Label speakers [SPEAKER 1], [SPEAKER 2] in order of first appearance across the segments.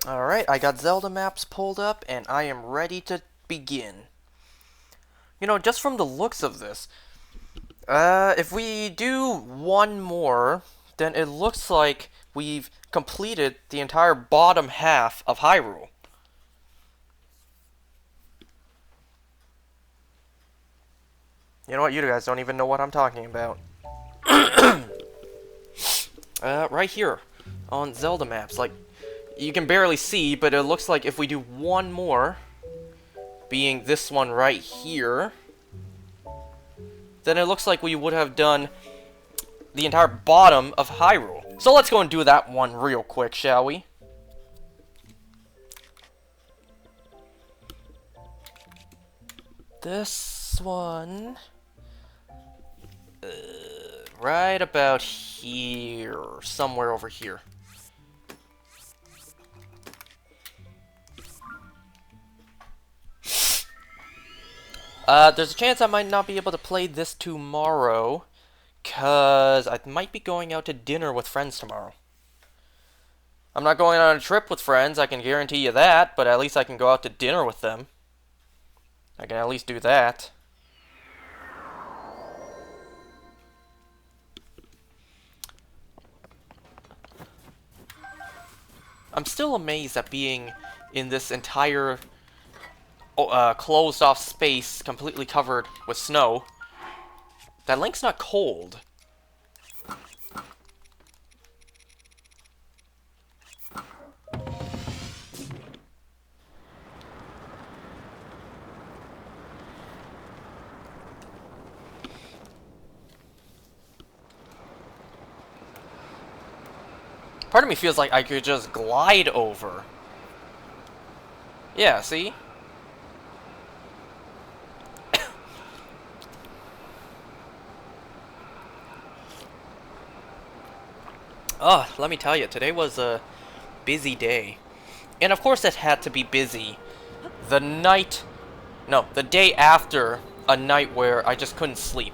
[SPEAKER 1] Alright, I got Zelda maps pulled up and I am ready to begin. You know, just from the looks of this, if we do one more, then it looks like we've completed the entire bottom half of Hyrule. You know what, you guys don't even know what I'm talking about. Right here on Zelda maps, like, you can barely see, but it looks like if we do one more, being this one right here, then it looks like we would have done the entire bottom of Hyrule. So let's go and do that one real quick, shall we? This one... right about here. Somewhere over here. There's a chance I might not be able to play this tomorrow, cause I might be going out to dinner with friends tomorrow. I'm not going on a trip with friends, I can guarantee you that, but at least I can go out to dinner with them. I can at least do that. I'm still amazed at being in this entire closed off space completely covered with snow. That Link's not cold. Part of me feels like I could just glide over. Yeah, see? Let me tell you, today was a busy day. And of course it had to be busy the day after a night where I just couldn't sleep.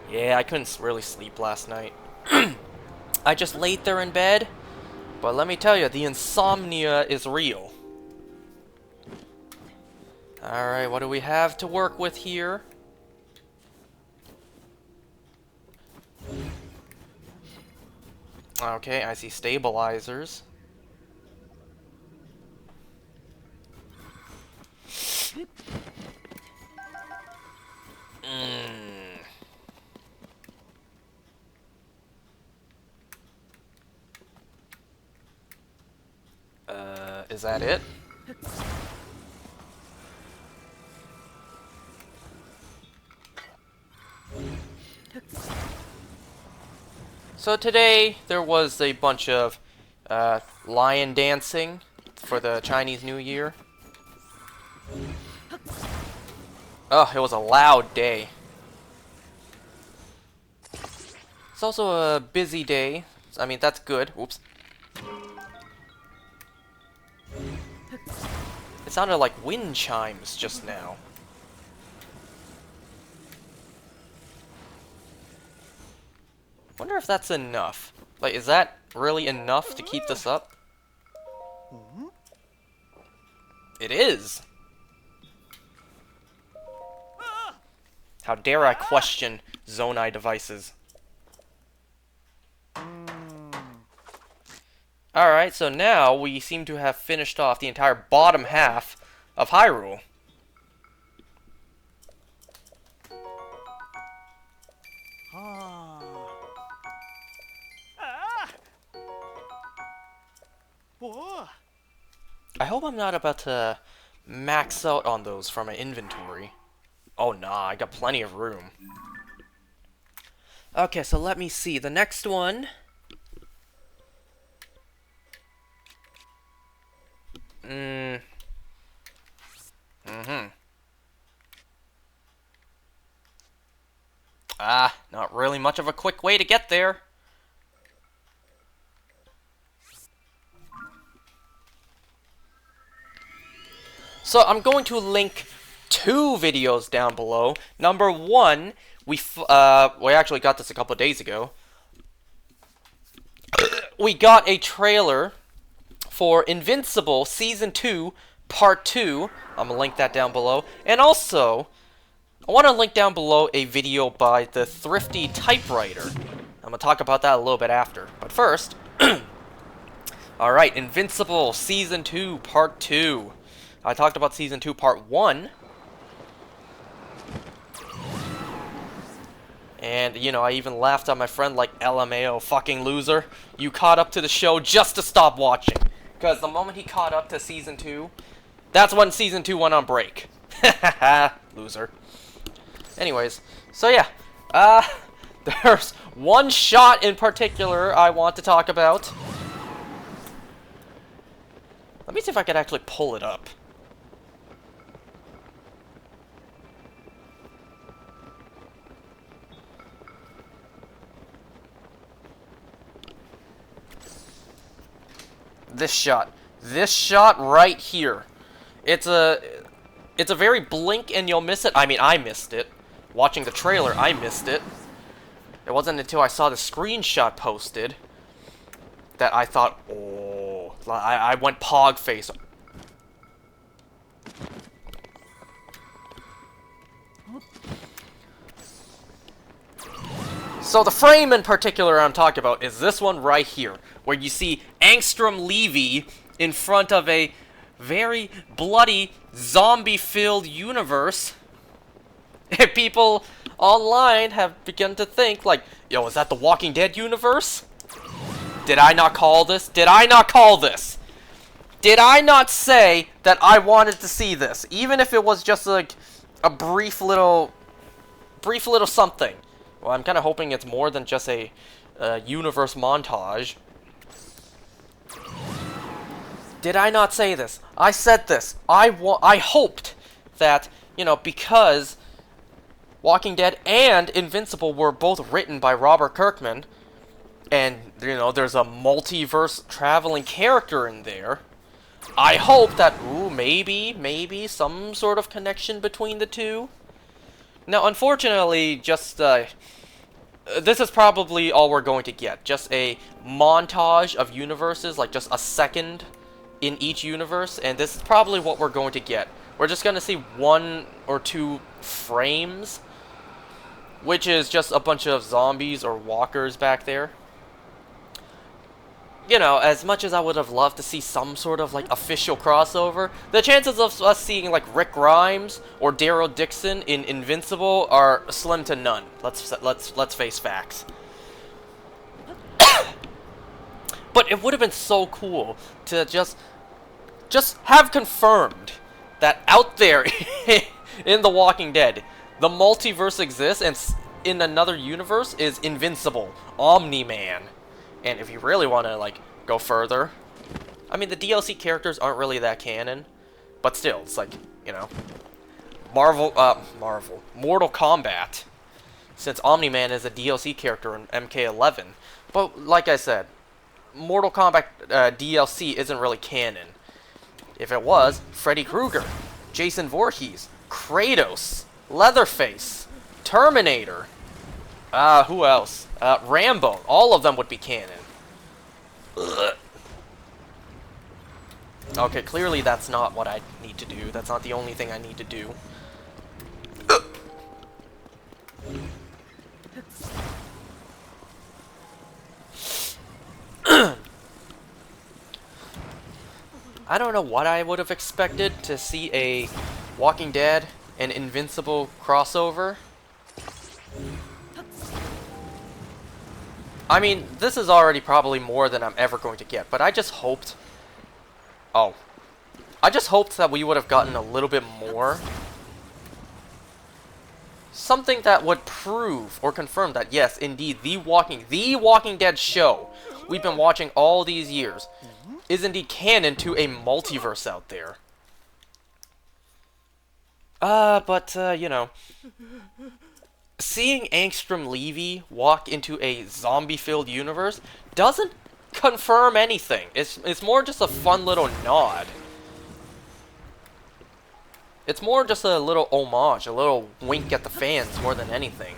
[SPEAKER 1] Yeah, I couldn't really sleep last night. I just laid there in bed, but let me tell you, the insomnia is real. Alright, what do we have to work with here? Okay, I see stabilizers. Is that it? So today, there was a bunch of lion dancing for the Chinese New Year. Oh, it was a loud day. It's also a busy day. I mean, that's good. Oops. It sounded like wind chimes just now. Wonder if that's enough. Like, is that really enough to keep this up? It is! How dare I question Zonai devices? Alright, so now we seem to have finished off the entire bottom half of Hyrule. I hope I'm not about to max out on those from my inventory. Oh nah, I got plenty of room. Okay, so let me see. The next one... not really much of a quick way to get there. So I'm going to link two videos down below. Number one, we actually got this a couple of days ago. We got a trailer for Invincible Season 2, Part 2. I'm going to link that down below. And also, I want to link down below a video by the Thrifty Typewriter. I'm going to talk about that a little bit after. But first, alright, Invincible Season 2, Part 2. I talked about Season 2, Part 1. And, you know, I even laughed at my friend like, LMAO, fucking loser. You caught up to the show just to stop watching. Because the moment he caught up to Season 2, that's when Season 2 went on break. Loser. Anyways, so yeah. There's one shot in particular I want to talk about. Let me see if I could actually pull it up. This shot right here. It's a very blink and you'll miss it. I mean, I missed it. Watching the trailer, I missed it. It wasn't until I saw the screenshot posted that I thought, oh, I went pog face. So the frame in particular I'm talking about is this one right here, where you see Angstrom Levy in front of a very bloody, zombie-filled universe. People online have begun to think, like, yo, is that the Walking Dead universe? Did I not call this? Did I not call this? Did I not say that I wanted to see this? Even if it was just, like, a brief little something. Well, I'm kind of hoping it's more than just a universe montage. Did I not say this? I said this. I hoped that, you know, because Walking Dead and Invincible were both written by Robert Kirkman, and, you know, there's a multiverse traveling character in there, I hope that, ooh, maybe some sort of connection between the two. Now, unfortunately, just, this is probably all we're going to get. Just a montage of universes, like just a second in each universe, and this is probably what we're going to get. We're just going to see 1 or 2 frames, which is just a bunch of zombies or walkers back there. You know, as much as I would have loved to see some sort of, like, official crossover, the chances of us seeing, like, Rick Grimes or Daryl Dixon in Invincible are slim to none. Let's face facts. But it would have been so cool to just have confirmed that out there in The Walking Dead, the multiverse exists, and in another universe is Invincible, Omni-Man. And if you really want to, like, go further, I mean, the DLC characters aren't really that canon, but still, it's like, you know, Mortal Kombat, since Omni-Man is a DLC character in MK11. But, like I said, Mortal Kombat DLC isn't really canon. If it was, Freddy Krueger, Jason Voorhees, Kratos, Leatherface, Terminator, who else? Rambo. All of them would be canon. Ugh. Okay, clearly that's not what I need to do. That's not the only thing I need to do. I don't know what I would have expected to see a Walking Dead and Invincible crossover. I mean, this is already probably more than I'm ever going to get, but I just hoped... Oh. I just hoped that we would have gotten a little bit more. Something that would prove or confirm that, yes, indeed, the Walking Dead show we've been watching all these years is indeed canon to a multiverse out there. You know... Seeing Angstrom Levy walk into a zombie-filled universe doesn't confirm anything. It's more just a fun little nod. It's more just a little homage, a little wink at the fans more than anything.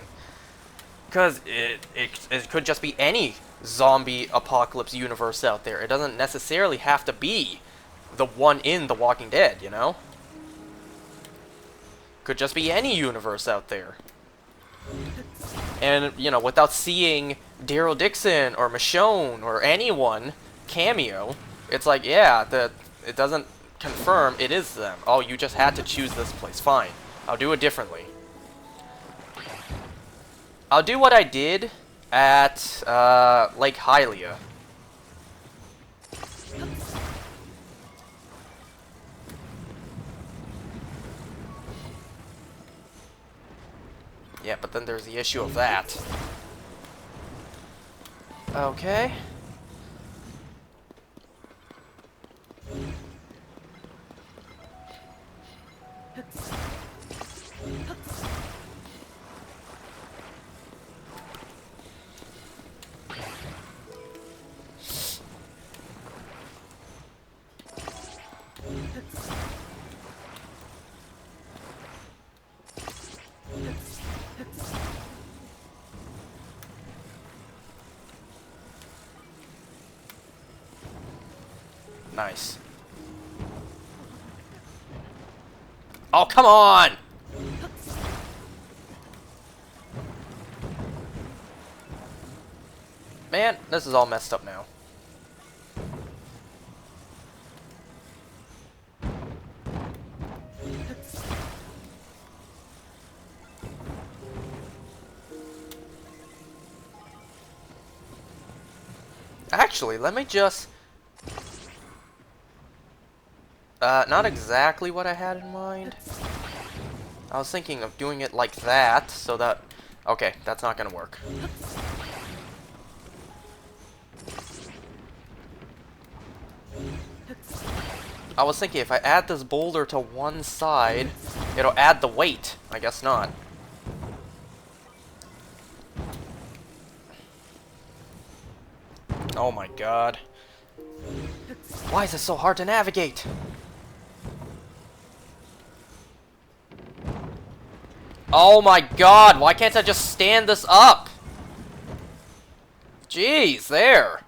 [SPEAKER 1] Because it could just be any zombie apocalypse universe out there. It doesn't necessarily have to be the one in The Walking Dead, you know? Could just be any universe out there. And, you know, without seeing Daryl Dixon or Michonne or anyone cameo, it's like, yeah, it doesn't confirm it is them. Oh, you just had to choose this place. Fine. I'll do it differently. I'll do what I did at Lake Hylia. Yeah, but then there's the issue of that. Okay. Nice. Oh, come on! Man, this is all messed up now. Actually, let me just... not exactly what I had in mind. I was thinking of doing it like that, so that... Okay, that's not gonna work. I was thinking if I add this boulder to one side, it'll add the weight. I guess not. Oh my god. Why is it so hard to navigate? Oh my god, why can't I just stand this up? Jeez, there.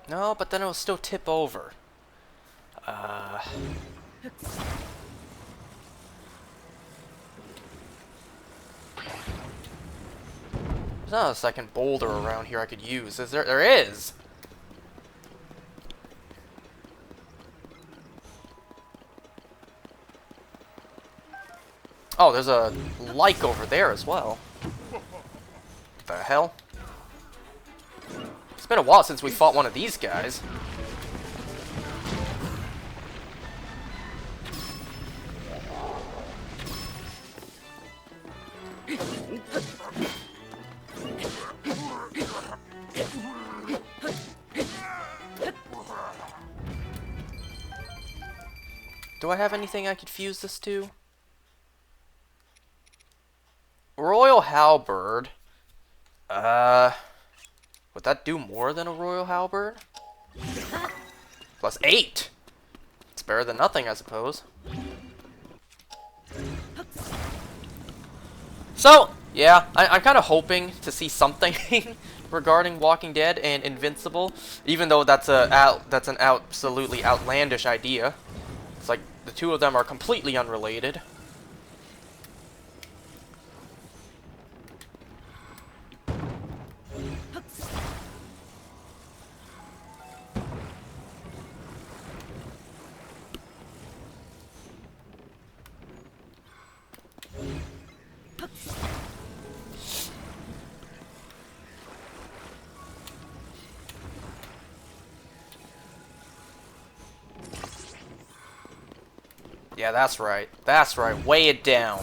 [SPEAKER 1] No, but then it will still tip over. There's not a second boulder around here I could use. Is there? There is! Oh, there's a like over there as well. What the hell? It's been a while since we fought one of these guys. Do I have anything I could fuse this to? Royal Halberd. Would that do more than a Royal Halberd? Plus 8! It's better than nothing, I suppose. So, yeah, I'm kind of hoping to see something regarding Walking Dead and Invincible, even though that's an absolutely outlandish idea. It's like the two of them are completely unrelated. Yeah, that's right. That's right. Weigh it down.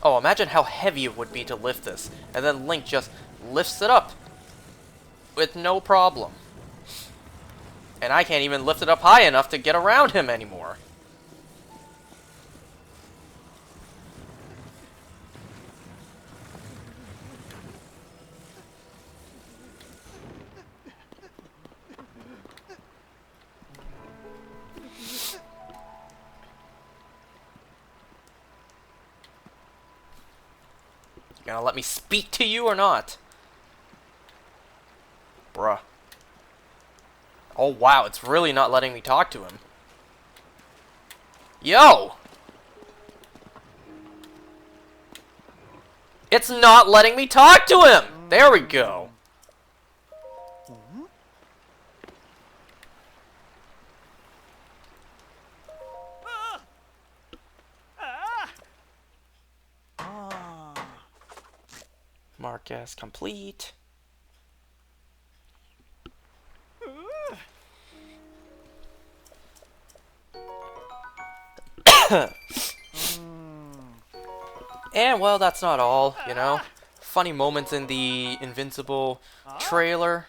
[SPEAKER 1] Oh, imagine how heavy it would be to lift this. And then Link just lifts it up with no problem. And I can't even lift it up high enough to get around him anymore. You gonna let me speak to you or not? Bruh. Oh wow, it's really not letting me talk to him. Yo! It's not letting me talk to him! There we go. Mark as complete. And, well, that's not all, you know. Funny moments in the Invincible trailer.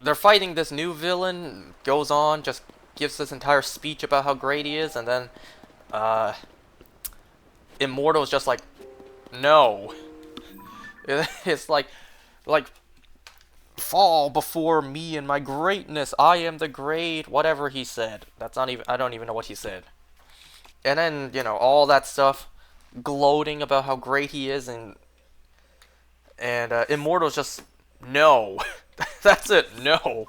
[SPEAKER 1] They're fighting this new villain, goes on, just gives this entire speech about how great he is, and then, Immortal's just like, no. It's like, fall before me and my greatness, I am the great, whatever he said. That's not even, I don't even know what he said. And then, you know, all that stuff, gloating about how great he is, and Immortal's just, no. That's it, no.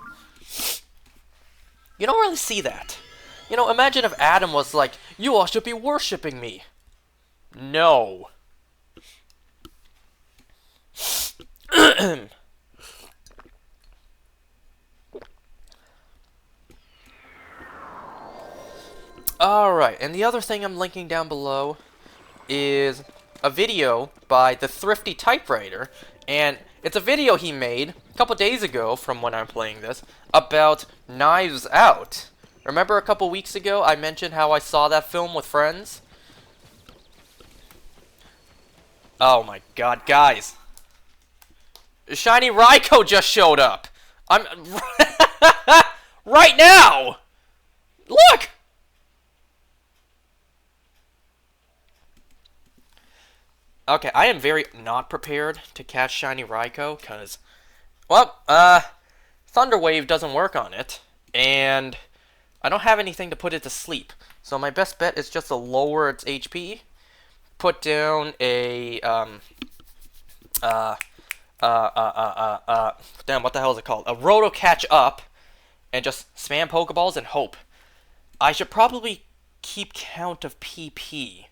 [SPEAKER 1] You don't really see that. You know, imagine if Adam was like, you all should be worshipping me. No. Alright, and the other thing I'm linking down below is a video by the Thrifty Typewriter, and it's a video he made a couple days ago from when I'm playing this about Knives Out. Remember a couple weeks ago I mentioned how I saw that film with friends? Oh my god, guys. Shiny Raikou just showed up. I'm right now. Look. Okay, I am very not prepared to catch Shiny Raikou, because, well, Thunder Wave doesn't work on it, and I don't have anything to put it to sleep. So my best bet is just to lower its HP, put down a, damn, what the hell is it called? A Roto Catch Up, and just spam Pokeballs and hope. I should probably keep count of PP.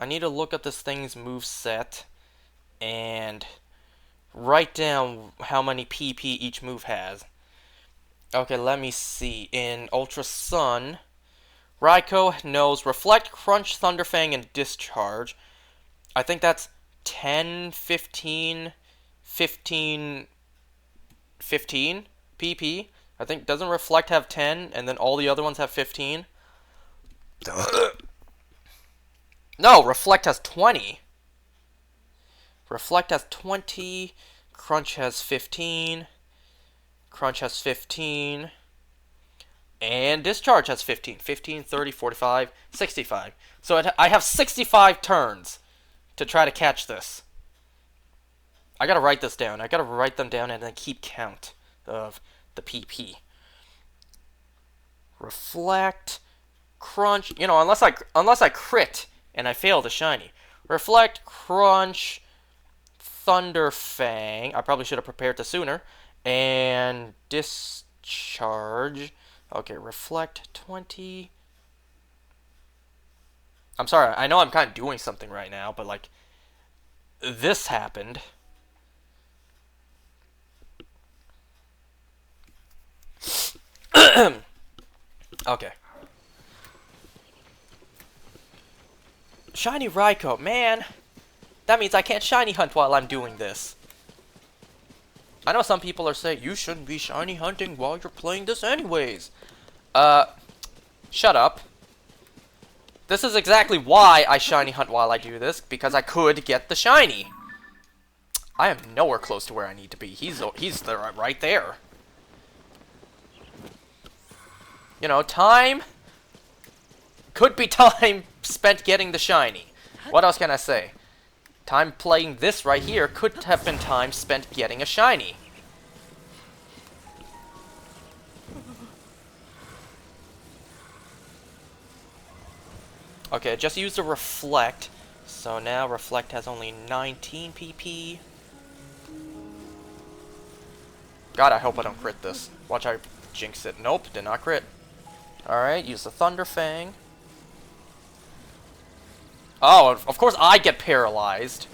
[SPEAKER 1] I need to look up this thing's moveset and write down how many PP each move has. Okay, let me see. In Ultra Sun, Raikou knows Reflect, Crunch, Thunderfang, and Discharge. I think that's 10, 15, 15, 15 PP. I think, doesn't Reflect have 10, and then all the other ones have 15? No, Reflect has 20. Reflect has 20. Crunch has 15. Crunch has 15. And Discharge has 15. 15, 30, 45, 65. So I have 65 turns to try to catch this. I gotta write this down. I gotta write them down and then keep count of the PP. Reflect. Crunch. You know, unless I crit and I fail the shiny. Reflect, Crunch, Thunderfang. I probably should have prepared this sooner. And Discharge. Okay, Reflect 20. I'm sorry, I know I'm kind of doing something right now, but like, this happened. Okay. Shiny Raikou, man! That means I can't shiny hunt while I'm doing this. I know some people are saying, you shouldn't be shiny hunting while you're playing this anyways. Shut up. This is exactly why I shiny hunt while I do this, because I could get the shiny. I am nowhere close to where I need to be. He's there, right there. You know, time could be time spent getting the shiny. What else can I say? Time playing this right here could have been time spent getting a shiny. Okay, just use the reflect. So now reflect has only 19 PP. God, I hope I don't crit this. Watch I jinx it. Nope, did not crit. Alright, use the Thunder Fang. Oh, of course I get paralyzed.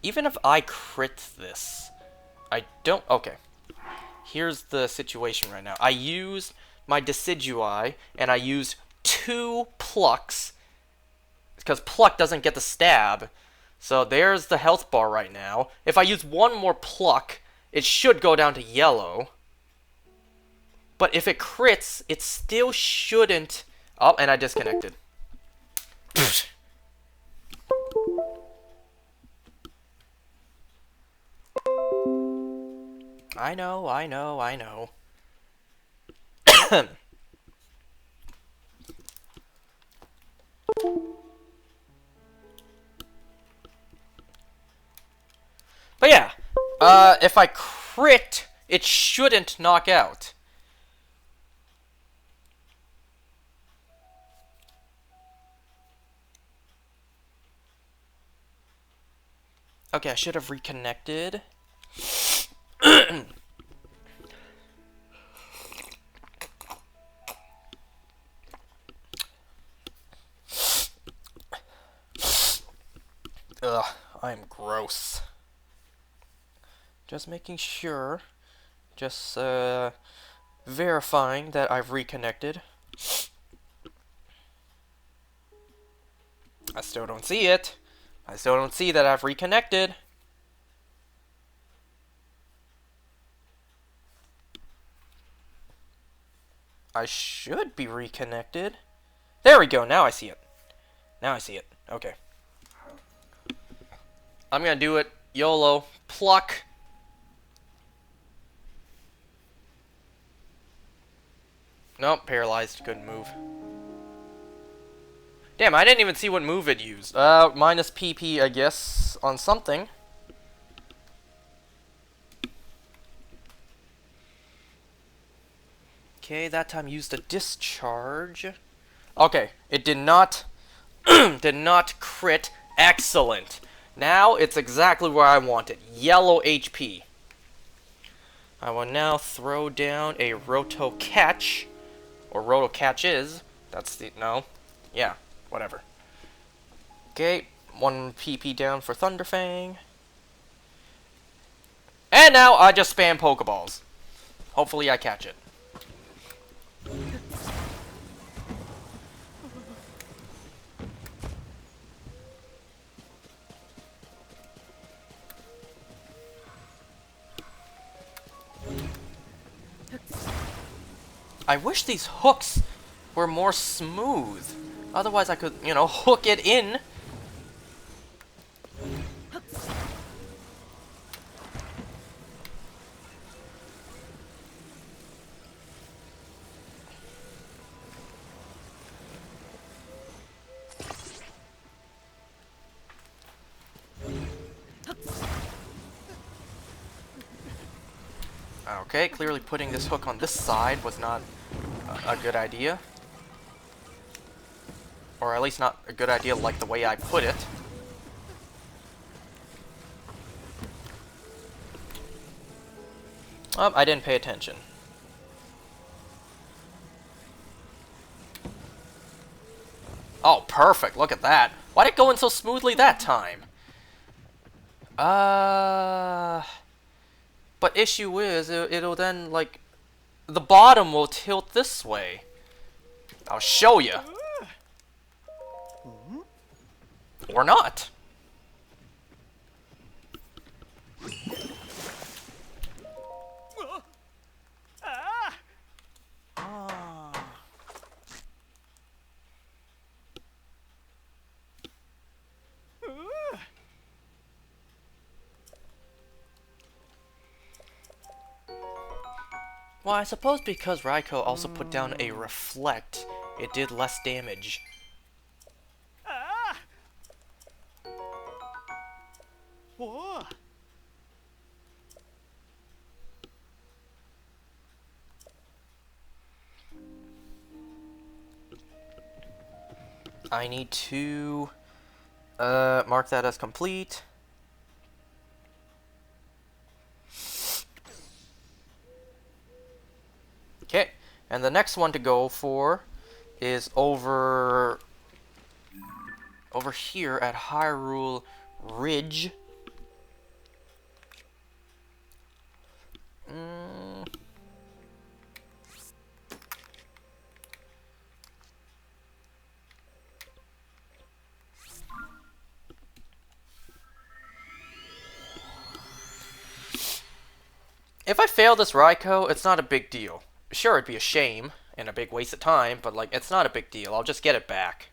[SPEAKER 1] Even if I crit this, I don't... Okay. Here's the situation right now. I used my Decidueye, and I used 2 plucks, because pluck doesn't get the stab. So there's the health bar right now. If I use 1 more pluck, it should go down to yellow. But if it crits, it still shouldn't... Oh, and I disconnected. I know. But yeah, if I crit, it shouldn't knock out. Okay, I should have reconnected. Ugh, I'm gross. Just making sure. Just, verifying that I've reconnected. I still don't see it. I still don't see that I've reconnected. I should be reconnected. There we go, now I see it. Now I see it. Okay. I'm gonna do it. YOLO. Pluck. Nope, paralyzed. Couldn't move. Damn, I didn't even see what move it used. Minus PP, I guess, on something. Okay, that time used a discharge. Okay, it did not did not crit. Excellent. Now it's exactly where I want it. Yellow HP. I will now throw down a Roto Catch. Or Roto Catches. That's the... No. Yeah, whatever. Okay, 1 PP down for Thunderfang. And now I just spam Pokeballs. Hopefully I catch it. I wish these hooks were more smooth. Otherwise I could, you know, hook it in. Okay, clearly putting this hook on this side was not a good idea. Or at least not a good idea like the way I put it. Oh, I didn't pay attention. Oh, perfect. Look at that. Why did it go in so smoothly that time? But issue is, it'll then, like, the bottom will tilt this way. I'll show you. Or not. Well, I suppose because Raikou also put down a reflect, it did less damage.
[SPEAKER 2] Ah! Whoa!
[SPEAKER 1] I need to mark that as complete. Okay, and the next one to go for is over here at Hyrule Ridge. If I fail this Raikou, it's not a big deal. Sure, it'd be a shame and a big waste of time, but like, it's not a big deal. I'll just get it back.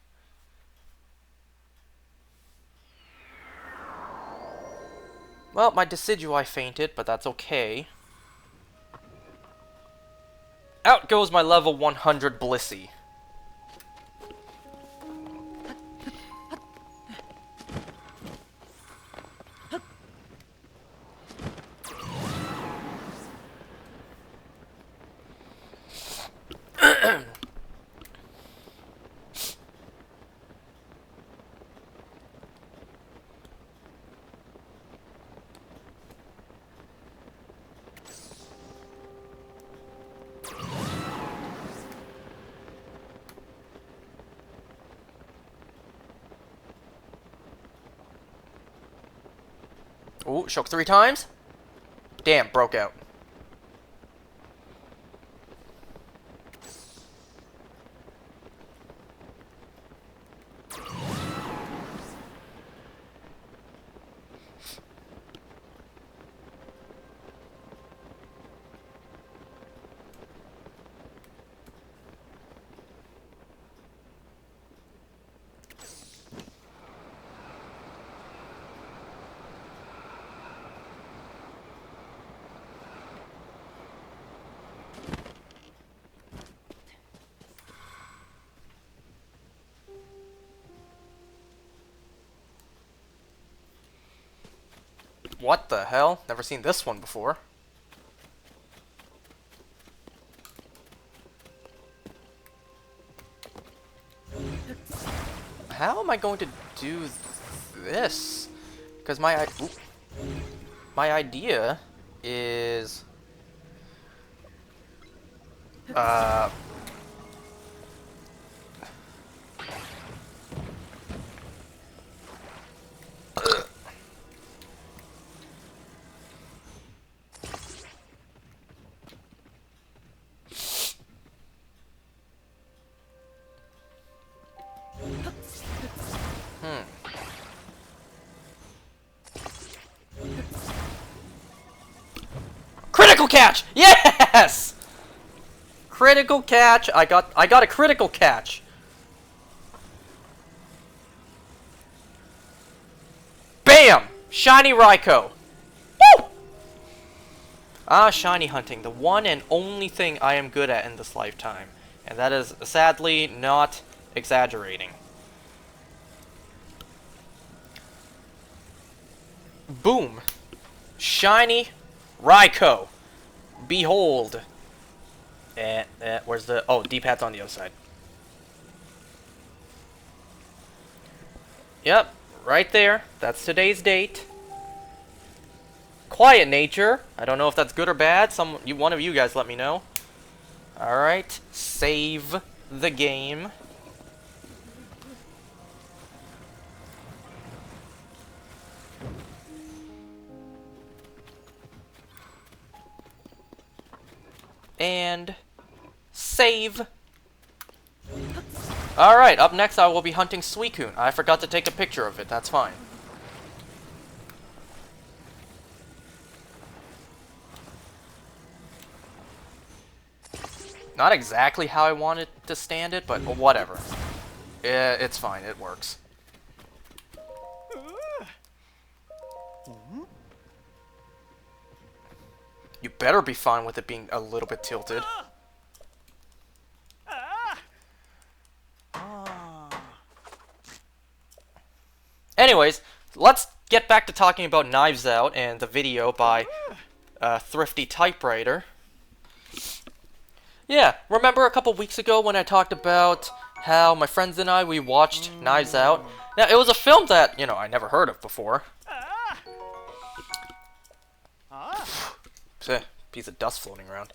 [SPEAKER 1] Well, my Decidueye fainted, but that's okay. Out goes my level 100 Blissey. Ooh, shook 3 times? Damn, broke out. What the hell? Never seen this one before. How am I going to do this? Because my idea is critical catch! Yes! Critical catch. I got a critical catch. Bam! Shiny Raikou. Woo! Ah, shiny hunting, the one and only thing I am good at in this lifetime. And that is sadly not exaggerating. Boom. Shiny Raikou. Behold. Where's the... Oh, D-pad's on the other side. Yep, right there. That's today's date. Quiet nature. I don't know if that's good or bad. One of you guys let me know. Alright. Save the game. And save. Alright, up next I will be hunting Suicune. I forgot to take a picture of it, that's fine. Not exactly how I wanted to stand it, but whatever. It's fine, it works. You better be fine with it being a little bit tilted.
[SPEAKER 2] Ah! Ah!
[SPEAKER 1] Anyways, let's get back to talking about Knives Out and the video by Thrifty Typewriter. Yeah, remember a couple weeks ago when I talked about how my friends and I, we watched Knives Out? Now, it was a film that, you know, I never heard of before.
[SPEAKER 2] Ah! Ah!
[SPEAKER 1] Piece of dust floating around.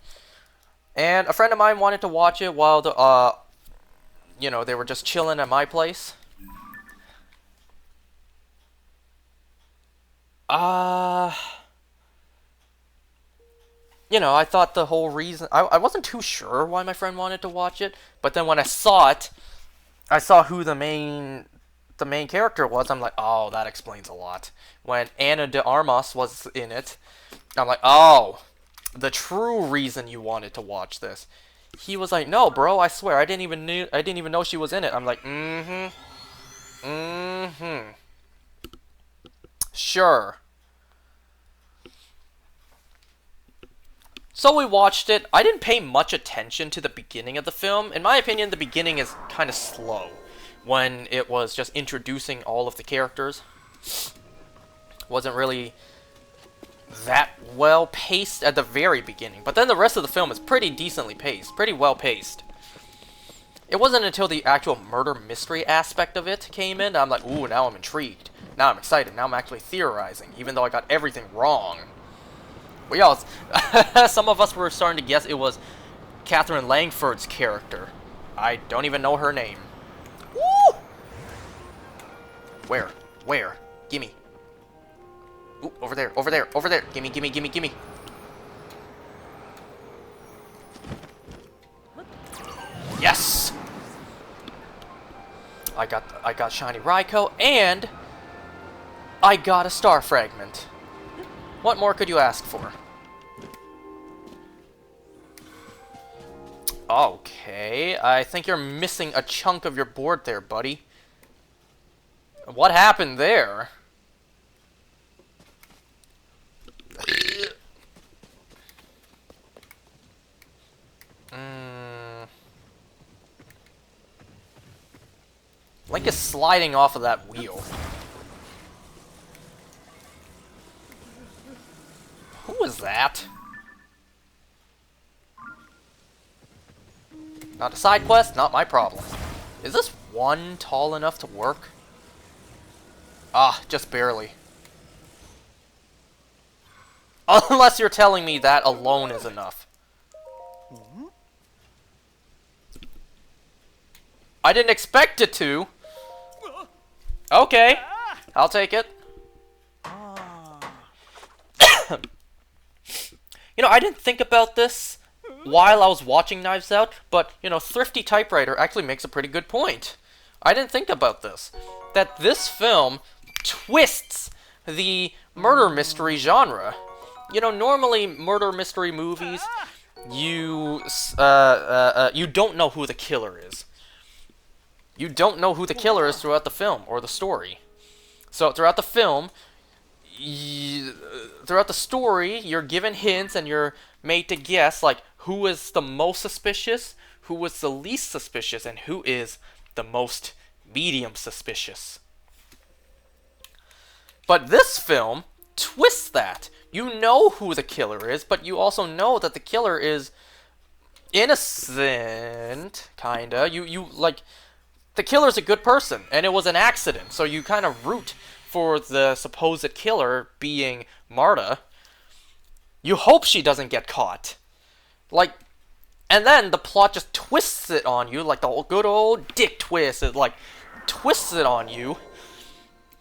[SPEAKER 1] And a friend of mine wanted to watch it while you know, they were just chilling at my place. You know, I thought the whole reason... I wasn't too sure why my friend wanted to watch it, but then when I saw it, I saw who the main character was. I'm like, oh, that explains a lot. When Ana de Armas was in it, I'm like, oh, the true reason you wanted to watch this. He was like, no, bro, I swear, I didn't even know she was in it. I'm like, sure. So we watched it. I didn't pay much attention to the beginning of the film. In my opinion, the beginning is kind of slow when it was just introducing all of the characters. Wasn't really that well paced at the very beginning. But then the rest of the film is pretty decently paced, pretty well paced. It wasn't until the actual murder mystery aspect of it came in that I'm like, ooh, now I'm intrigued. Now I'm excited. Now I'm actually theorizing, even though I got everything wrong. Well, yeah, some of us were starting to guess it was Catherine Langford's character. I don't even know her name. Woo! Where? Where? Gimme. Ooh, over there, over there, over there. Gimme, gimme, gimme, gimme. Yes! I got Shiny Raikou, and I got a star fragment. What more could you ask for? Okay, I think you're missing a chunk of your board there, buddy. What happened there? Link is sliding off of that wheel. Who was that? Not a side quest, not my problem. Is this one tall enough to work? Ah, just barely. Unless you're telling me that alone is enough. I didn't expect it to. Okay, I'll take it. You know, I didn't think about this while I was watching Knives Out, but, you know, Thrifty Typewriter actually makes a pretty good point. I didn't think about this. That this film twists the murder mystery genre. You know, normally murder mystery movies, you don't know who the killer is. You don't know who the killer is throughout the film, or the story. So, throughout the film, throughout the story, you're given hints and you're made to guess, like, who is the most suspicious, who is the least suspicious, and who is the most medium suspicious. But this film twists that. You know who the killer is, but you also know that the killer is innocent, kinda. You like, the killer's a good person, and it was an accident, so you kind of root for the supposed killer being Marta. You hope she doesn't get caught. Like, and then the plot just twists it on you, like the good old dick twist. It, like, twists it on you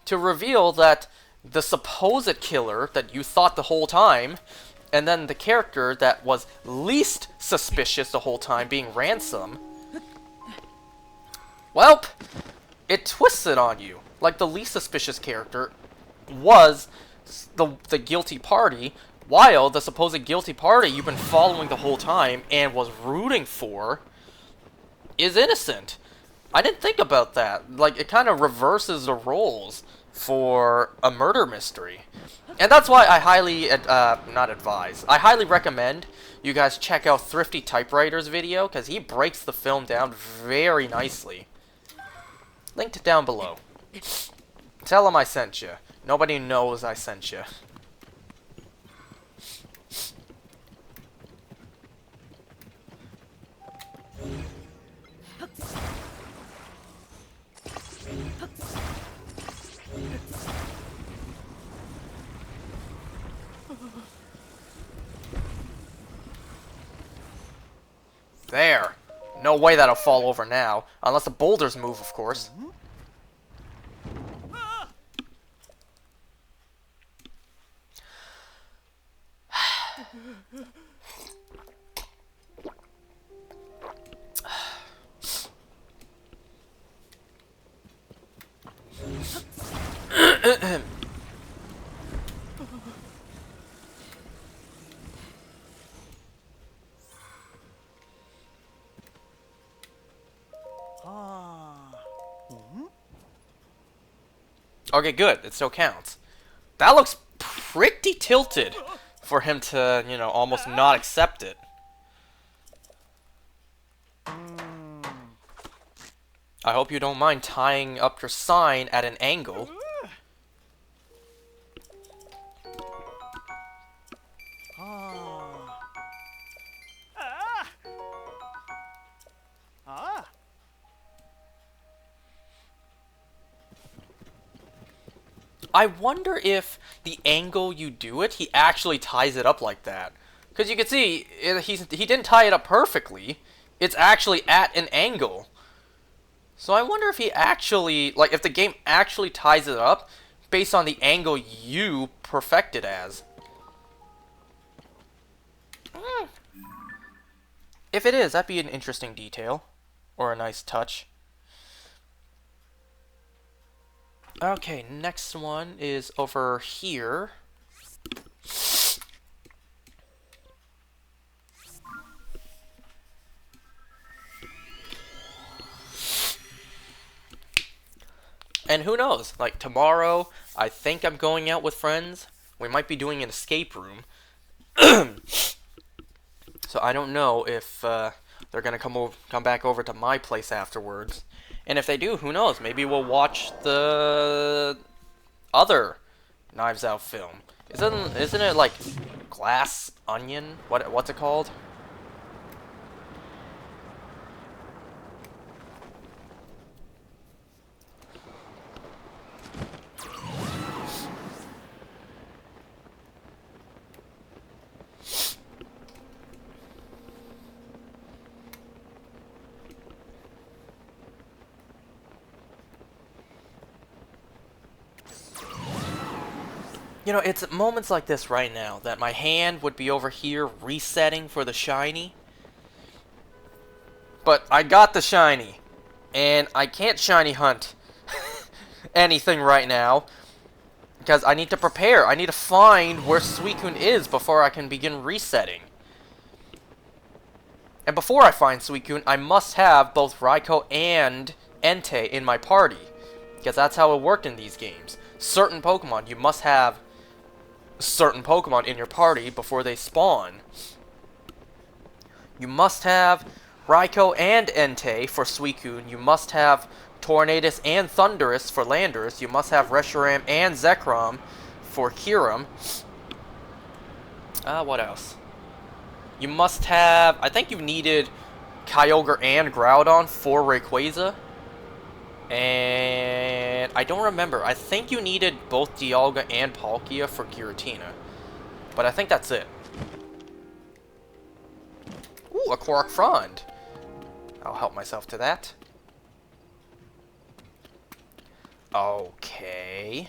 [SPEAKER 1] to reveal that the supposed killer that you thought the whole time, and then the character that was least suspicious the whole time, being Ransom, welp, it twists it on you. Like, the least suspicious character was the guilty party, while the supposed guilty party you've been following the whole time and was rooting for is innocent. I didn't think about that. Like, it kind of reverses the roles for a murder mystery. And that's why I highly, not advise, I highly recommend you guys check out Thrifty Typewriter's video, because he breaks the film down very nicely. Linked down below. Tell him I sent you. Nobody knows I sent you. There. No way that'll fall over now. Unless the boulders move, of course. Okay, good. It still counts. That looks pretty tilted for him to, you know, almost not accept it. I hope you don't mind tying up your sign at an angle. I wonder if the angle you do it, he actually ties it up like that. Because you can see, he didn't tie it up perfectly. It's actually at an angle. So I wonder if he actually, like, if the game actually ties it up based on the angle you perfected as. If it is, that'd be an interesting detail. Or a nice touch. Okay, next one is over here. And who knows, like tomorrow, I think I'm going out with friends. We might be doing an escape room. So I don't know if they're gonna come back over to my place afterwards. And if they do, who knows? Maybe we'll watch the other Knives Out film. Isn't it like Glass Onion? What's it called? You know, it's moments like this right now that my hand would be over here resetting for the shiny. But I got the shiny. And I can't shiny hunt anything right now. Because I need to prepare. I need to find where Suicune is before I can begin resetting. And before I find Suicune, I must have both Raikou and Entei in my party. Because that's how it worked in these games. Certain Pokemon, you must have certain Pokemon in your party before they spawn. You must have Raikou and Entei for Suicune. You must have Tornadus and Thundurus for Landorus. You must have Reshiram and Zekrom for Kyurem. What else? You must have, I think you needed Kyogre and Groudon for Rayquaza. And I don't remember. I think you needed both Dialga and Palkia for Giratina. But I think that's it. Ooh, a Korok Frond. I'll help myself to that. Okay.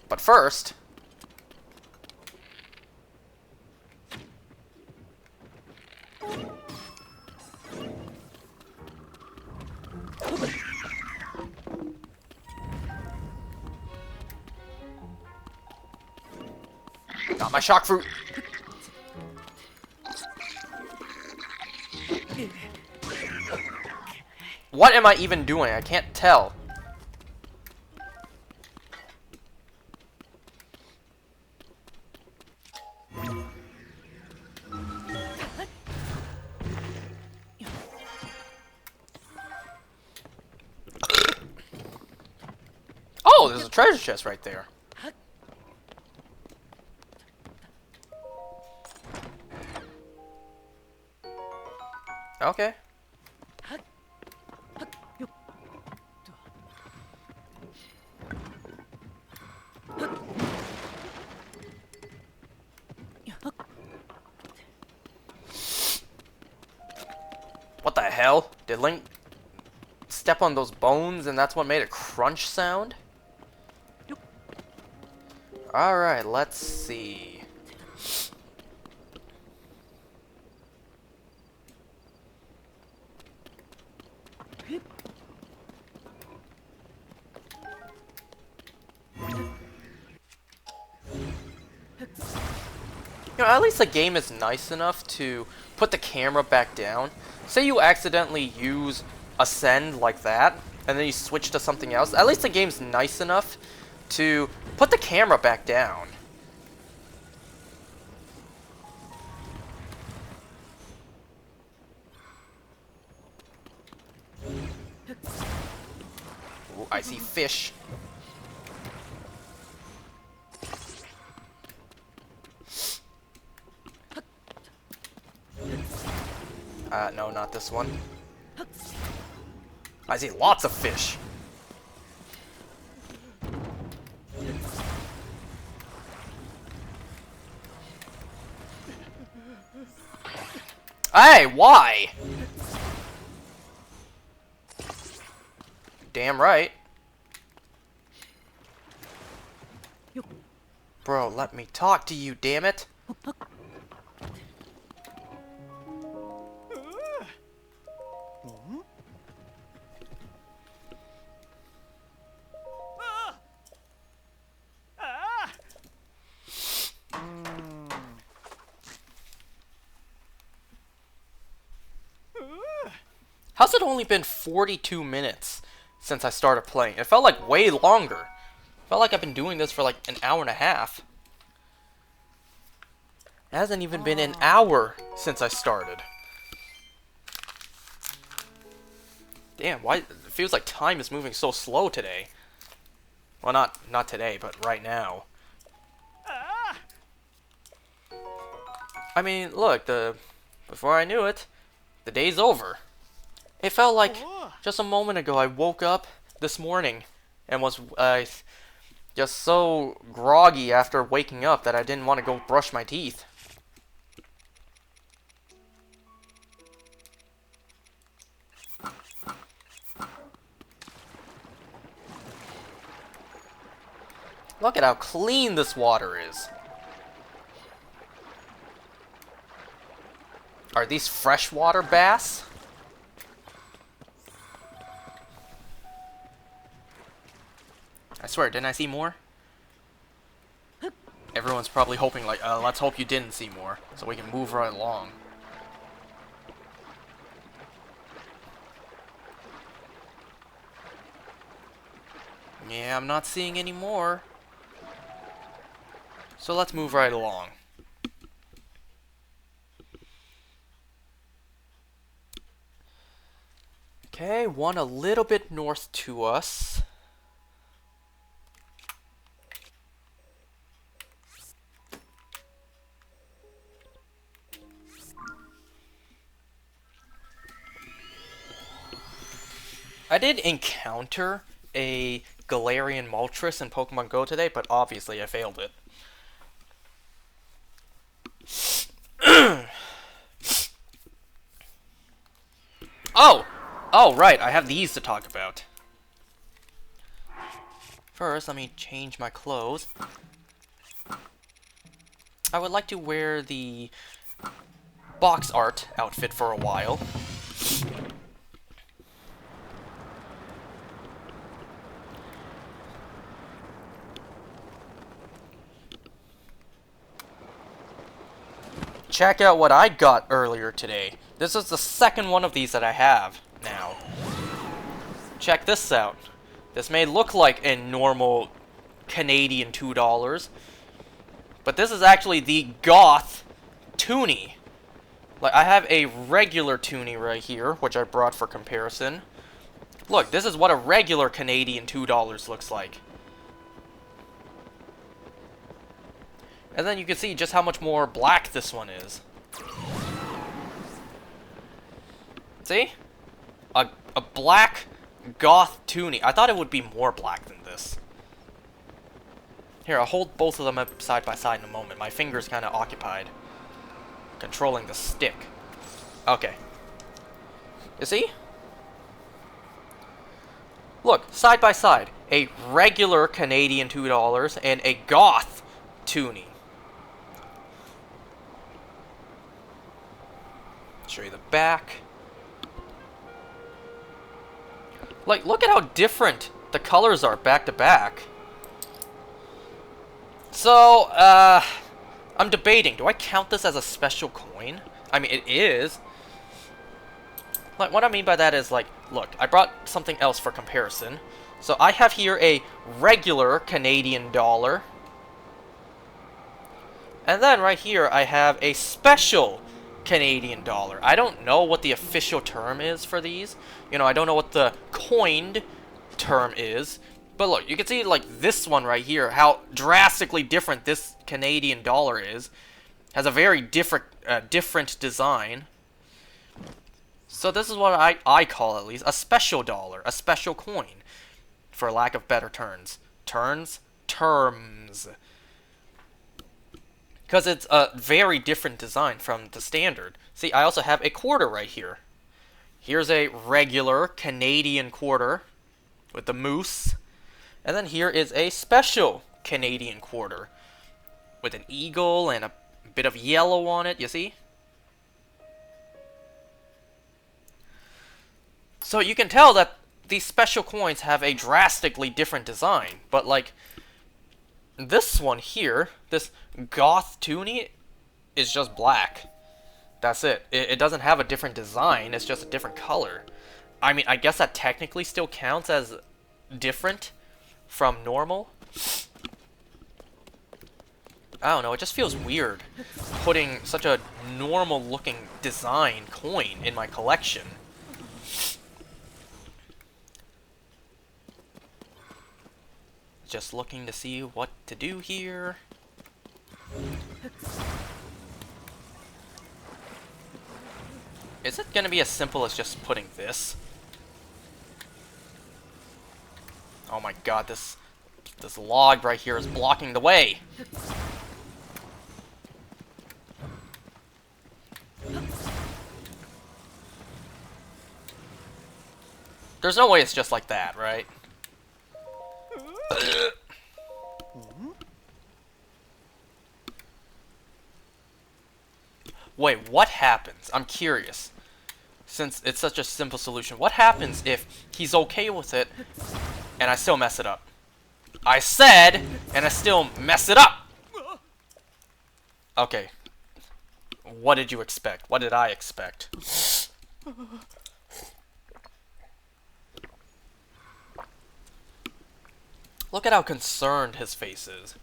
[SPEAKER 1] But first... got my shock fruit. What am I even doing? I can't tell. Oh, there's a treasure chest right there. Okay. What the hell? Did Link step on those bones and that's what made a crunch sound? Alright, let's see. You know, at least the game is nice enough to put the camera back down. Say you accidentally use Ascend like that, and then you switch to something else. At least the game's nice enough to put the camera back down. Ooh, I see fish. No, not this one. I see lots of fish. Hey, why? Damn right. Bro, let me talk to you, damn it. How's it only been 42 minutes since I started playing? It felt like way longer. It felt like I've been doing this for like an hour and a half. It hasn't even been an hour since I started. Damn, why it feels like time is moving so slow today. Well, not today, but right now. I mean, look, before I knew it, the day's over. It felt like just a moment ago I woke up this morning and was just so groggy after waking up that I didn't want to go brush my teeth. Look at how clean this water is. Are these freshwater bass? I swear, didn't I see more? Everyone's probably hoping like, let's hope you didn't see more, so we can move right along. Yeah, I'm not seeing any more. So let's move right along. Okay, one a little bit north to us. I did encounter a Galarian Moltres in Pokemon Go today, but obviously I failed it. Oh, right, I have these to talk about. First, let me change my clothes. I would like to wear the box art outfit for a while. Check out what I got earlier today. This is the second one of these that I have now. check this out. This may look like a normal Canadian $2, but this is actually the Goth Toonie. Like, I have a regular Toonie right here, which I brought for comparison. Look, this is what a regular Canadian $2 looks like. And then you can see just how much more black this one is. See? A black Goth Toonie. I thought it would be more black than this. Here, I'll hold both of them up side by side in a moment. My finger's kind of occupied controlling the stick. Okay. You see? Look, side by side. A regular Canadian $2 and a Goth Toonie. Show you the back. Like, look at how different the colors are back to back. So, I'm debating. Do I count this as a special coin? I mean, it is. Like, what I mean by that is, like, look, I brought something else for comparison. So, I have here a regular Canadian dollar. And then, right here, I have a special Canadian dollar. I don't know what the official term is for these. You know, I don't know what the coined term is. But look, you can see, like, this one right here, how drastically different this Canadian dollar is. Has a very different design. So this is what I call, at least, a special dollar, a special coin, for lack of better terms. Terms? Terms. Because it's a very different design from the standard. See, I also have a quarter right here. Here's a regular Canadian quarter with the moose. And then here is a special Canadian quarter with an eagle and a bit of yellow on it, you see? So you can tell that these special coins have a drastically different design. But, like, this one here, this Goth Toonie, is just black. That's it. It doesn't have a different design, it's just a different color. I mean, I guess that technically still counts as different from normal. I don't know, it just feels weird putting such a normal looking design coin in my collection. Just looking to see what to do here. Is it gonna be as simple as just putting this? Oh my god, this log right here is blocking the way. There's no way it's just like that, right? Wait, what happens? I'm curious. Since it's such a simple solution, what happens if he's okay with it and I still mess it up? I said, and I still mess it up! Okay. What did you expect? What did I expect? Look at how concerned his face is.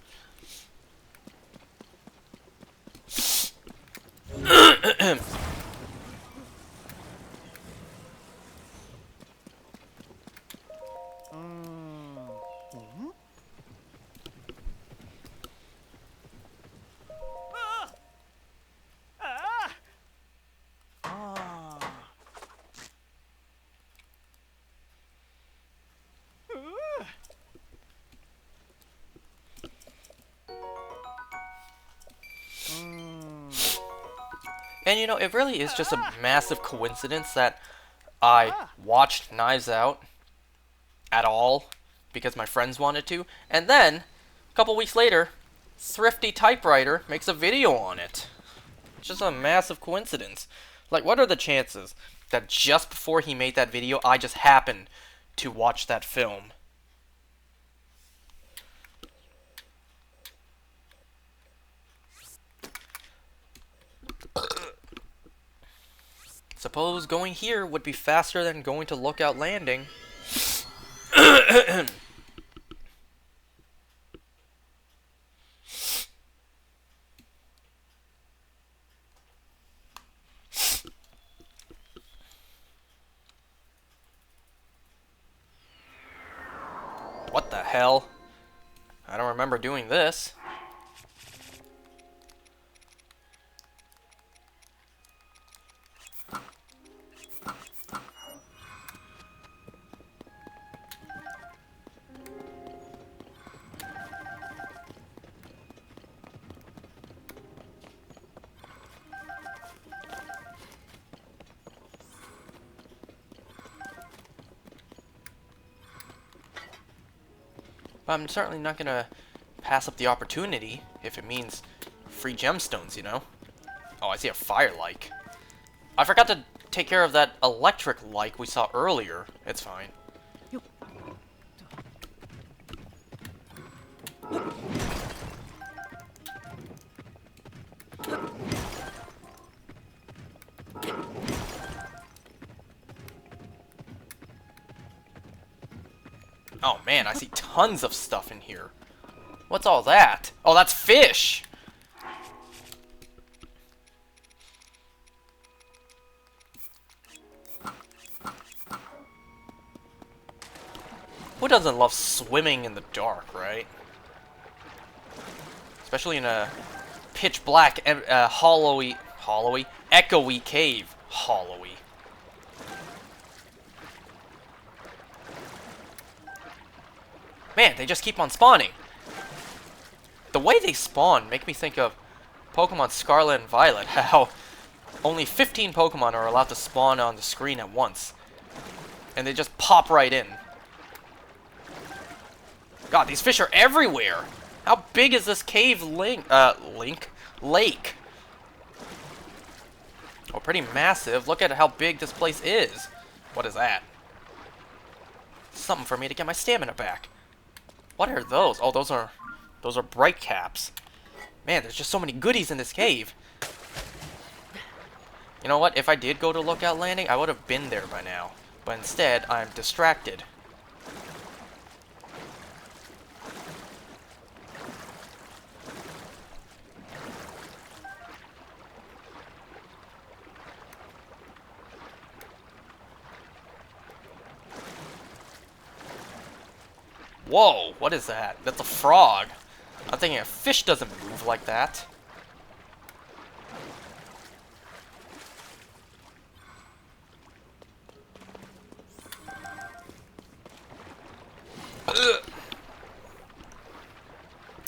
[SPEAKER 1] And you know, it really is just a massive coincidence that I watched Knives Out at all because my friends wanted to, and then a couple weeks later, Thrifty Typewriter makes a video on it. It's just a massive coincidence. Like, what are the chances that just before he made that video, I just happened to watch that film? Suppose going here would be faster than going to Lookout Landing. What the hell? I don't remember doing this. I'm certainly not gonna pass up the opportunity if it means free gemstones, you know? Oh, I see a fire like. I forgot to take care of that electric like we saw earlier. It's fine. Oh man, I see tons of stuff in here. What's all that? Oh, that's fish! Who doesn't love swimming in the dark, right? Especially in a pitch black, hollowy, echoey cave. Hollowy. Man, they just keep on spawning. The way they spawn make me think of Pokemon Scarlet and Violet, how only 15 Pokemon are allowed to spawn on the screen at once. And they just pop right in. God, these fish are everywhere! How big is this cave lake? Oh, pretty massive. Look at how big this place is. What is that? Something for me to get my stamina back. What are those? Oh, those are bright caps. Man, there's just so many goodies in this cave. You know what? If I did go to Lookout Landing, I would have been there by now. But instead, I'm distracted. Whoa, what is that? That's a frog. I'm thinking a fish doesn't move like that. Ugh.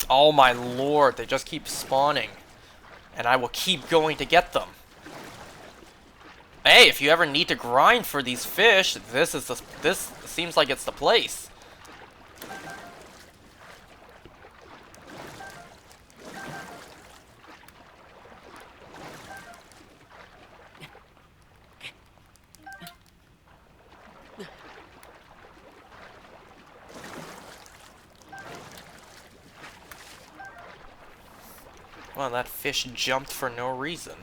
[SPEAKER 1] Oh my lord, they just keep spawning. And I will keep going to get them. Hey, if you ever need to grind for these fish, this seems like it's the place. Well, that fish jumped for no reason.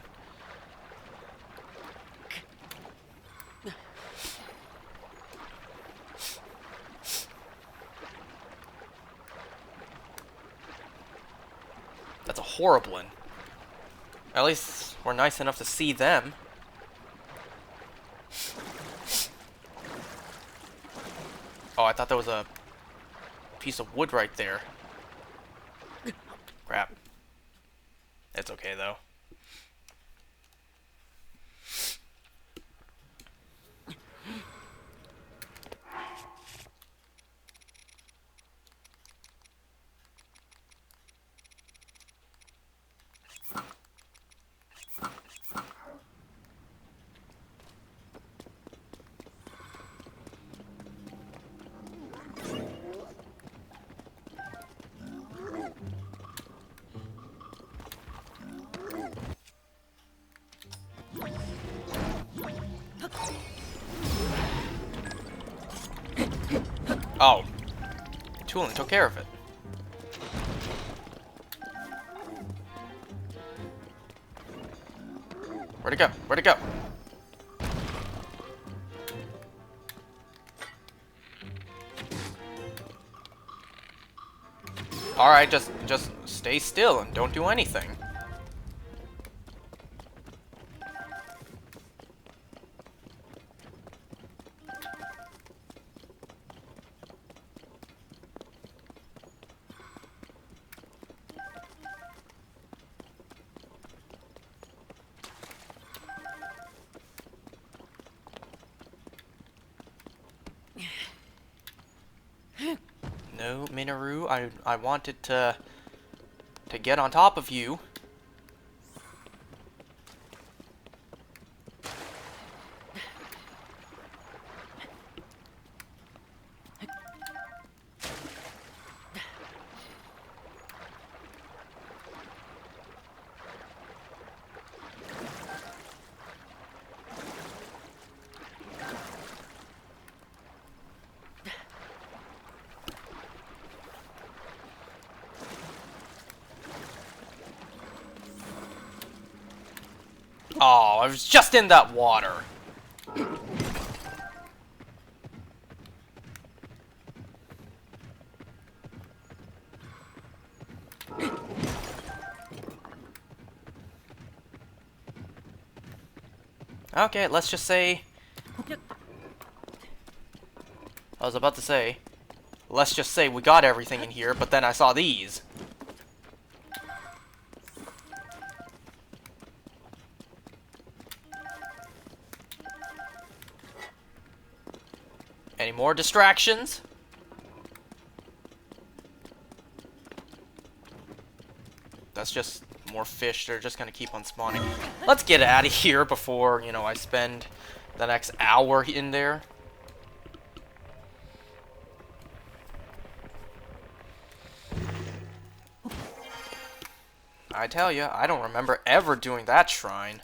[SPEAKER 1] That's a Horriblin. At least we're nice enough to see them. Oh, I thought there was a piece of wood right there. Crap. It's okay, though. Oh. Tulin took care of it. Where'd it go? Where'd it go? Alright, just stay still and don't do anything. No, Minoru, I wanted to get on top of you. Oh, I was just in that water. Okay, let's just say... I was about to say... Let's just say we got everything in here, but then I saw these. Any more distractions? That's just more fish. They're just gonna keep on spawning. Let's get out of here before, you know, I spend the next hour in there. I tell you, I don't remember ever doing that shrine.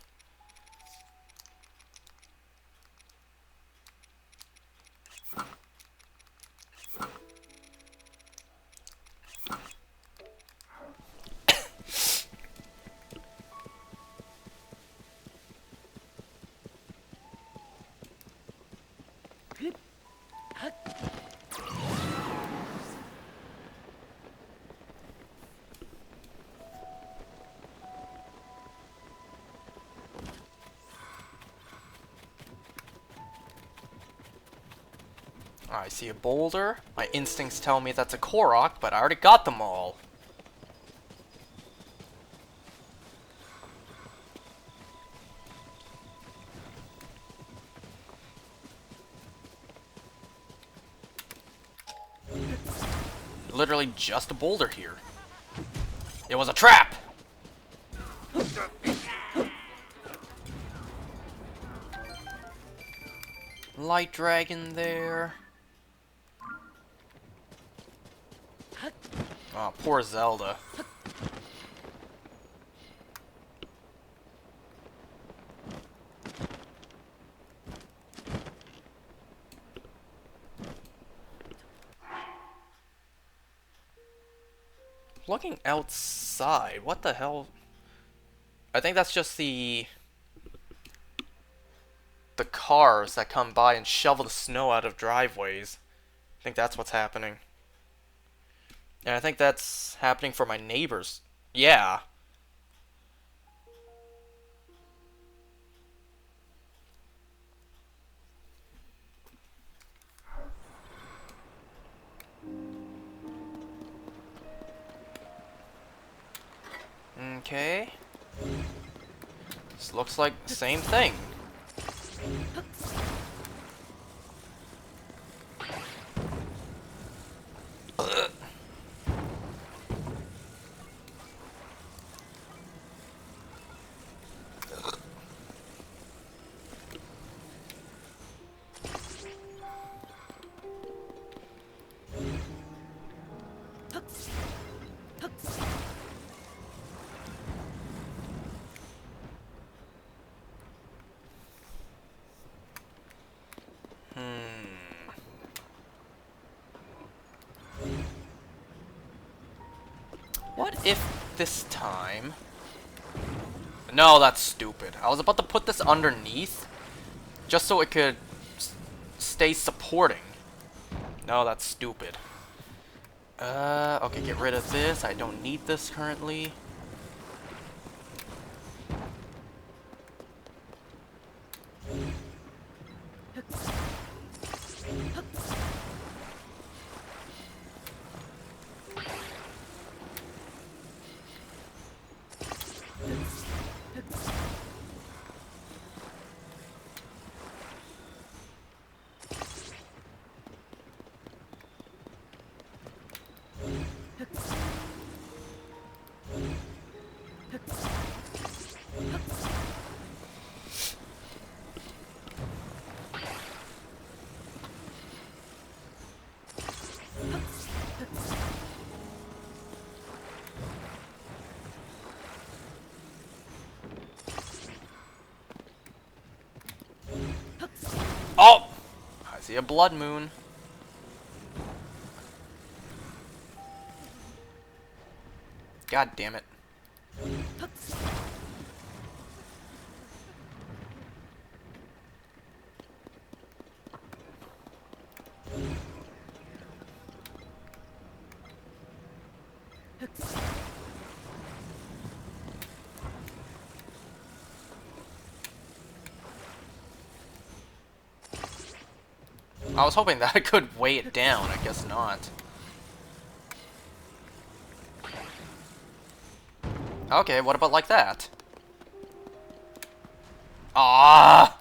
[SPEAKER 1] I see a boulder. My instincts tell me that's a Korok, but I already got them all. Literally just a boulder here. It was a trap! Light dragon there. Oh, poor Zelda. Looking outside, what the hell? I think that's just the cars that come by and shovel the snow out of driveways. I think that's what's happening. And I think that's happening for my neighbors. Yeah. Okay. This looks like the same thing. What if this time... No, that's stupid. I was about to put this underneath, just so it could stay supporting. No, that's stupid. Okay, get rid of this. I don't need this currently. Oh! I see a blood moon. God damn it. I was hoping that I could weigh it down. I guess not. Okay, what about like that? Ah!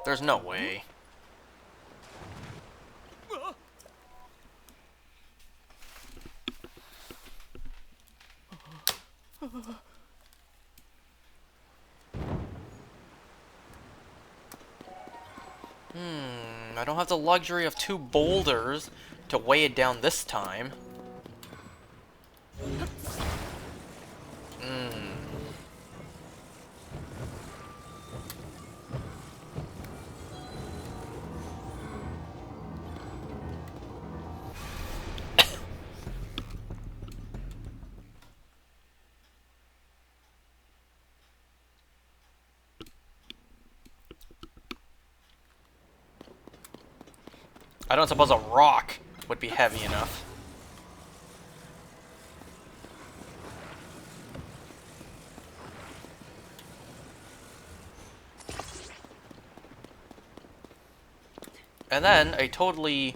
[SPEAKER 1] There's no way. I don't have the luxury of 2 boulders to weigh it down this time. I don't suppose a rock would be heavy enough. And then a totally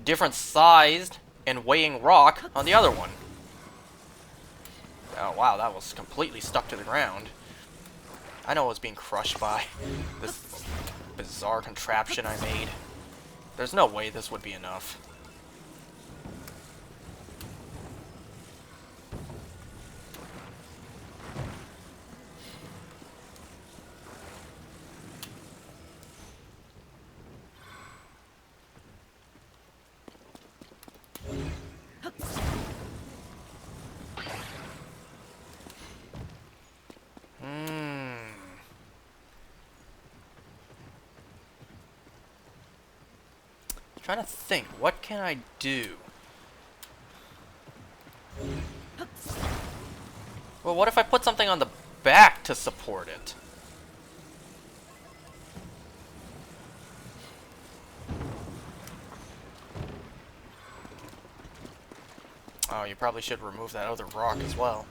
[SPEAKER 1] different sized and weighing rock on the other one. Oh wow, that was completely stuck to the ground. I know it was being crushed by this bizarre contraption I made. There's no way this would be enough. Trying to think, what can I do? Well, what if I put something on the back to support it? Oh, you probably should remove that other rock as well.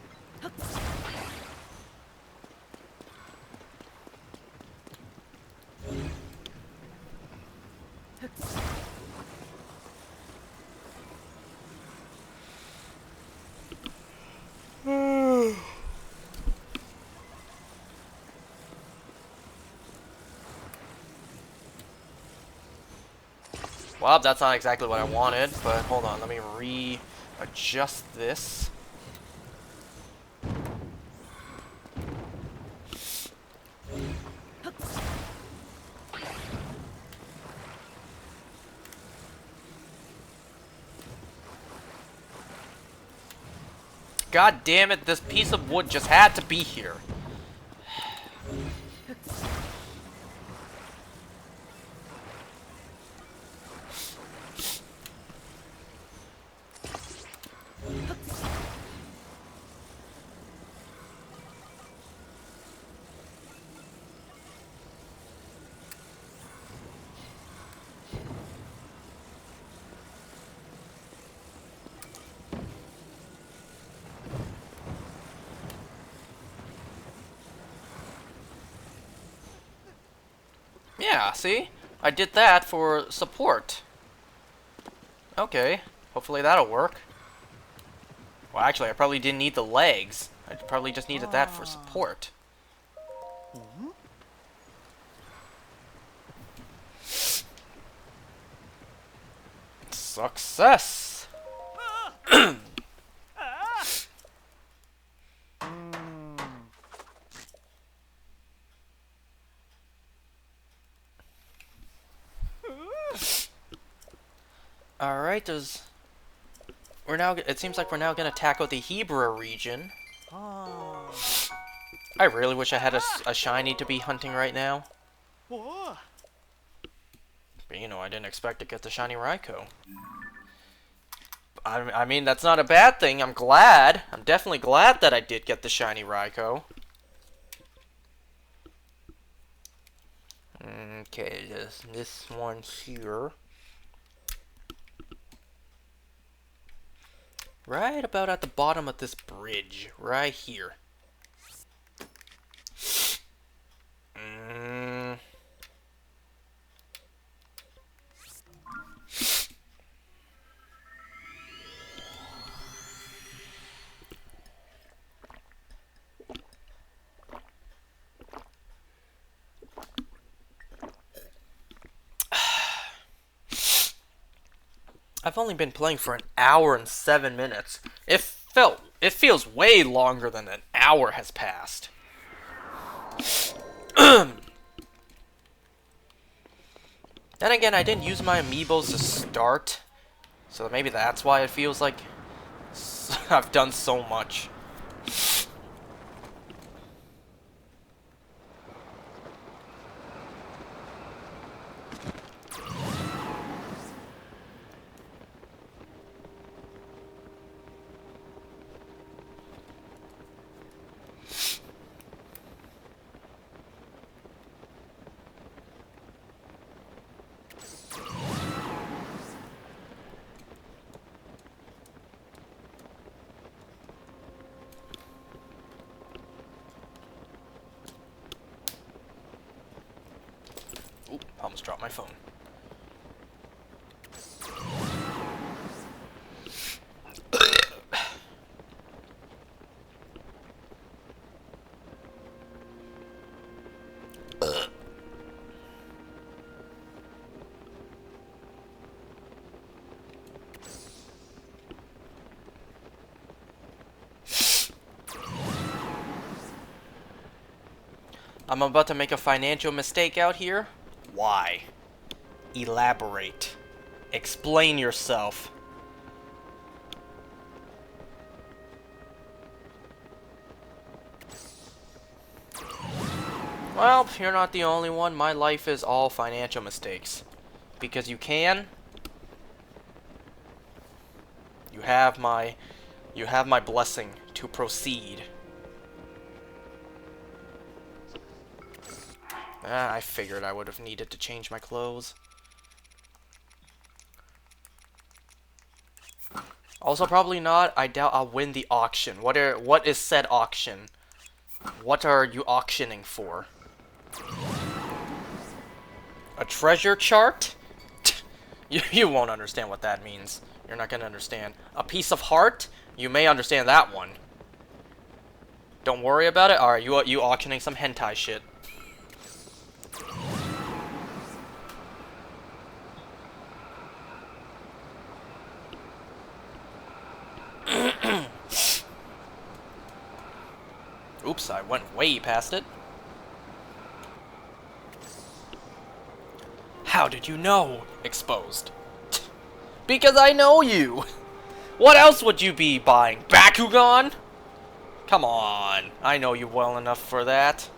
[SPEAKER 1] Well, that's not exactly what I wanted, but hold on, let me readjust this. God damn it, this piece of wood just had to be here. Yeah, see? I did that for support. Okay, hopefully that'll work. Well, actually, I probably didn't need the legs. I probably just needed that for support. Success! Alright, it seems like we're now gonna tackle the Hebra region. I really wish I had a shiny to be hunting right now.
[SPEAKER 2] Whoa.
[SPEAKER 1] But you know, I didn't expect to get the shiny Raikou. I mean, that's not a bad thing. I'm glad. I'm definitely glad that I did get the shiny Raikou. Okay, this one here. Right about at the bottom of this bridge. Right here. I've only been playing for an hour and 7 minutes. It feels way longer than an hour has passed. Then again, I didn't use my amiibos to start, so maybe that's why it feels like I've done so much. Oop, almost dropped my phone. I'm about to make a financial mistake out here. Why? Elaborate. Explain yourself. Well, you're not the only one. My life is all financial mistakes. Because you can. You have my blessing to proceed. I figured I would have needed to change my clothes. Also, probably not. I doubt I'll win the auction. What is said auction? What are you auctioning for? A treasure chart? You won't understand what that means. You're not gonna understand. A piece of heart? You may understand that one. Don't worry about it. Alright, you auctioning some hentai shit. Oops, I went way past it. How did you know? Exposed. Because I know you! What else would you be buying? Bakugan? Come on, I know you well enough for that.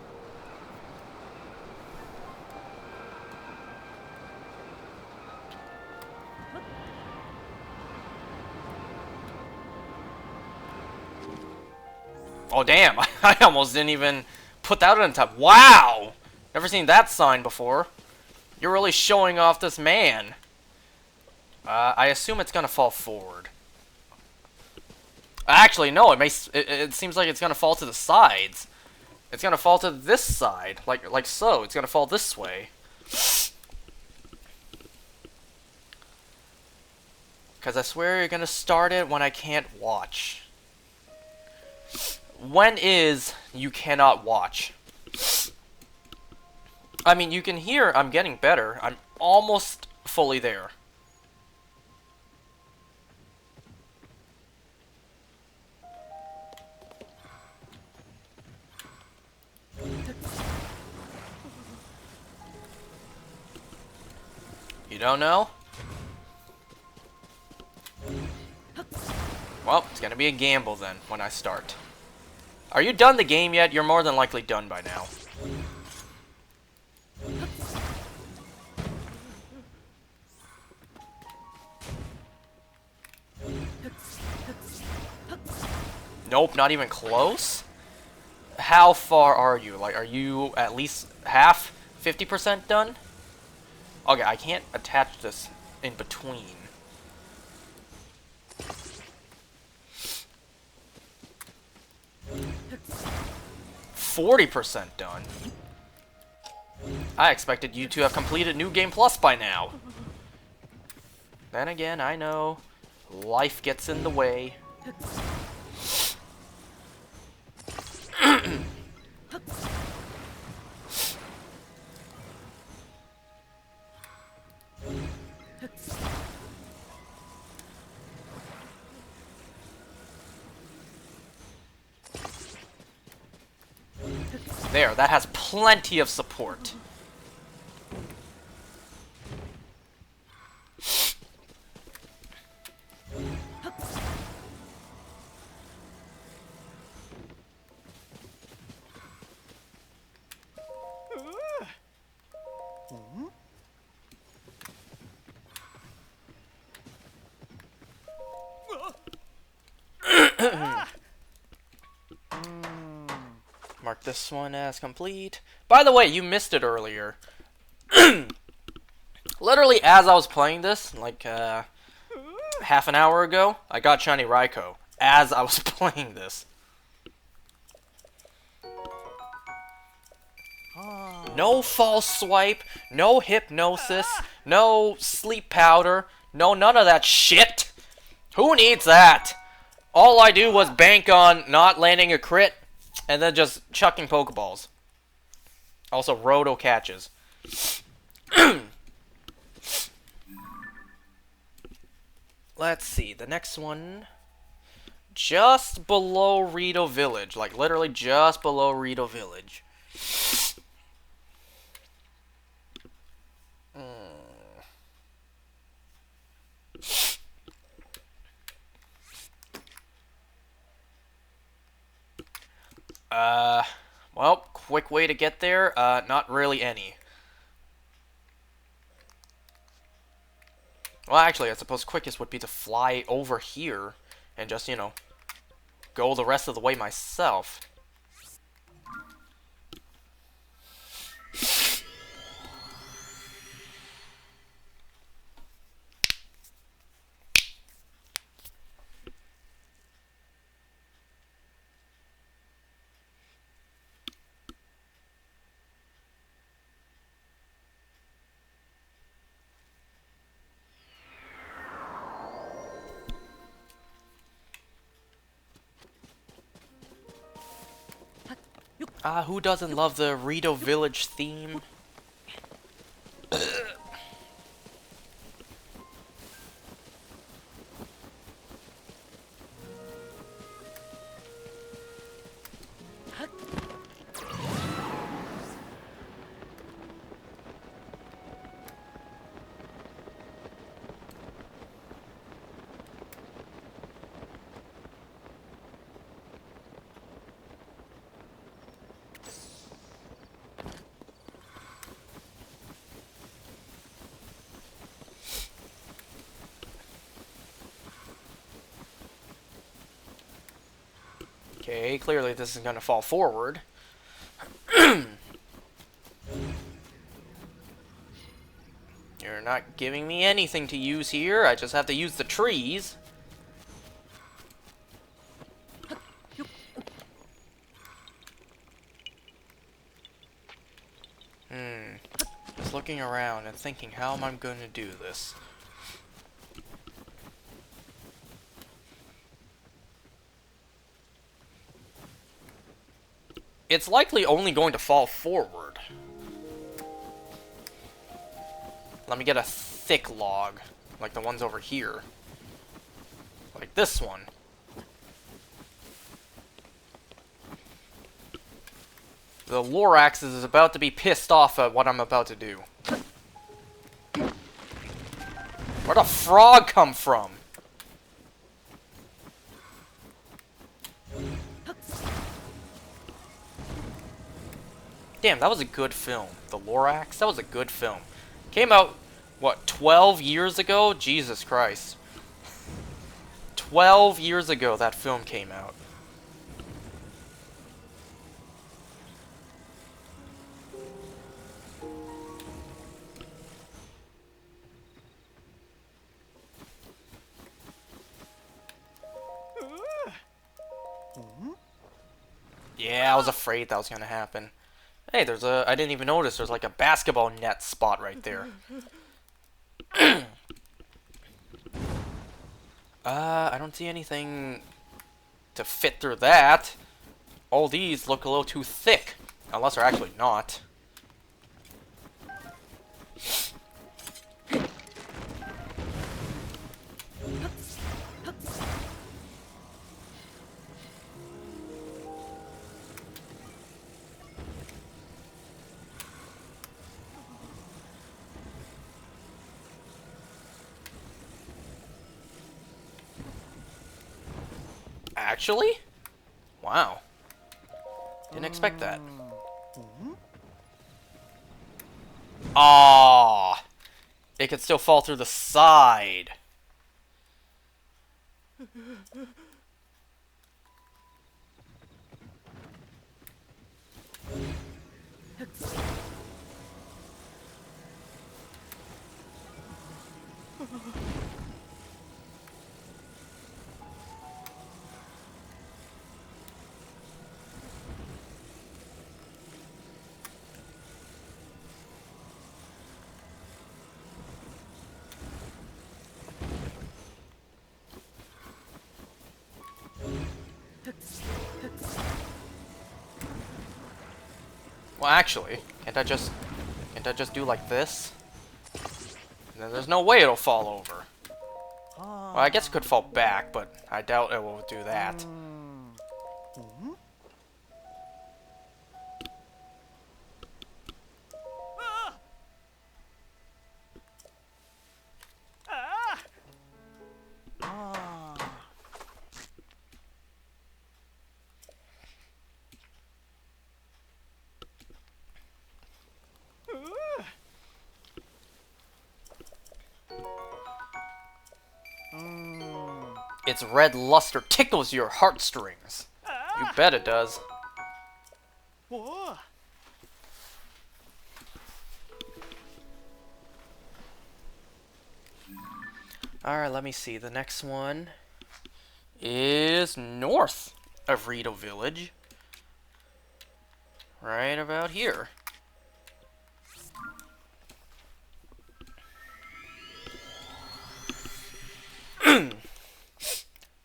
[SPEAKER 1] Oh damn, I almost didn't even put that on top. Wow! Never seen that sign before. You're really showing off this man. I assume it's gonna fall forward. Actually, no, it seems like it's gonna fall to the sides. It's gonna fall to this side, like so. It's gonna fall this way. Because I swear you're gonna start it when I can't watch. When is you cannot watch? I mean, you can hear I'm getting better. I'm almost fully there. You don't know? Well, it's gonna be a gamble then, when I start. Are you done the game yet? You're more than likely done by now. Nope, not even close? How far are you? Like, are you at least half? 50% done? Okay, I can't attach this in between. 40% done. I expected you to have completed New Game Plus by now. Then again, I know life gets in the way. There, that has plenty of support. Mark this one as complete. By the way, you missed it earlier. Literally, as I was playing this, like, half an hour ago, I got Shiny Raikou. As I was playing this. No false swipe, no hypnosis, no sleep powder, no none of that shit. Who needs that? All I do was bank on not landing a crit, and then just chucking Pokeballs. Also, Roto catches. Let's see, the next one. Just below Rito Village. Like, literally just below Rito Village. Well, quick way to get there, not really any. Well, actually, I suppose quickest would be to fly over here and just, you know, go the rest of the way myself. Who doesn't love the Rito Village theme? Okay, clearly this is gonna fall forward. You're not giving me anything to use here. I just have to use the trees. Just looking around and thinking, how am I going to do this? It's likely only going to fall forward. Let me get a thick log, like the ones over here. Like this one. The Lorax is about to be pissed off at what I'm about to do. Where'd a frog come from? Damn, that was a good film. The Lorax, that was a good film. Came out, what, 12 years ago? Jesus Christ. 12 years ago that film came out. Yeah, I was afraid that was gonna happen. Hey, there's a... I didn't even notice there's like a basketball net spot right there. I don't see anything to fit through that. All these look a little too thick. Unless they're actually not. Actually? Wow. Didn't expect that. Ah, it could still fall through the side. Well, actually, can't I just do like this? And then there's no way it'll fall over. Well, I guess it could fall back, but I doubt it will do that. Its red luster tickles your heartstrings. You bet it does.
[SPEAKER 2] Whoa.
[SPEAKER 1] Alright, let me see. The next one is north of Rito Village. Right about here.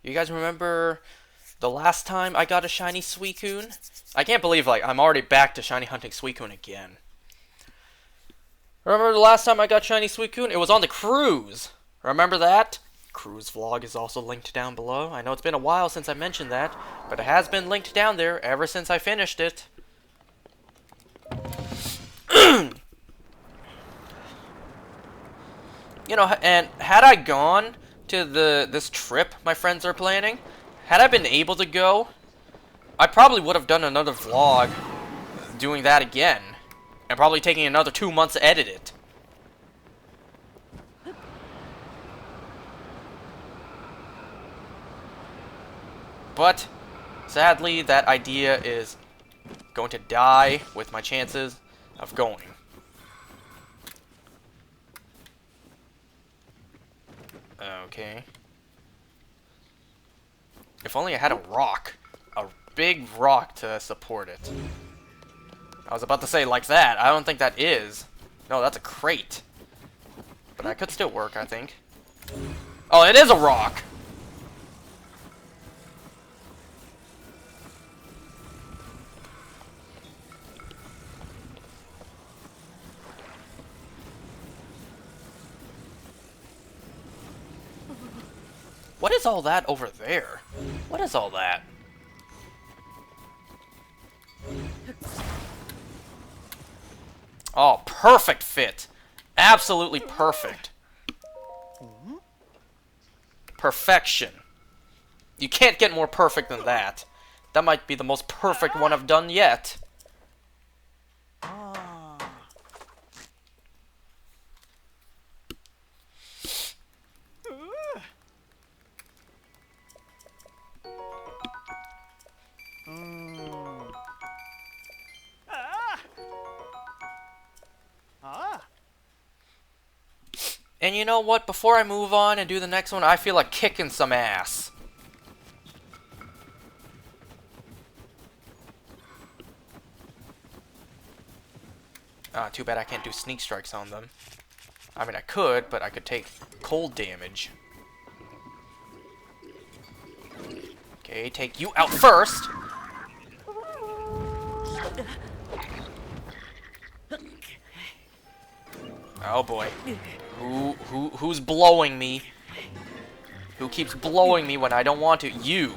[SPEAKER 1] You guys remember the last time I got a shiny Suicune? I can't believe, like, I'm already back to shiny hunting Suicune again. Remember the last time I got shiny Suicune? It was on the cruise. Remember that? Cruise vlog is also linked down below. I know it's been a while since I mentioned that, but it has been linked down there ever since I finished it. You know, and had I gone to this trip my friends are planning, had I been able to go, I probably would have done another vlog doing that again, and probably taking another 2 months to edit it. But sadly, that idea is going to die with my chances of going. Okay. If only I had a rock. A big rock to support it. I was about to say like that. I don't think that is. No, that's a crate. But that could still work, I think. Oh, it is a rock! What is all that over there? What is all that? Oh, perfect fit. Absolutely perfect. Perfection. You can't get more perfect than that. That might be the most perfect one I've done yet.
[SPEAKER 2] Ah. Mm. Ah. Ah.
[SPEAKER 1] And you know what? Before I move on and do the next one, I feel like kicking some ass. Too bad I can't do sneak strikes on them. I mean, I could, but I could take cold damage. Okay, take you out first. Oh boy. Who's blowing me? Who keeps blowing me when I don't want to? You.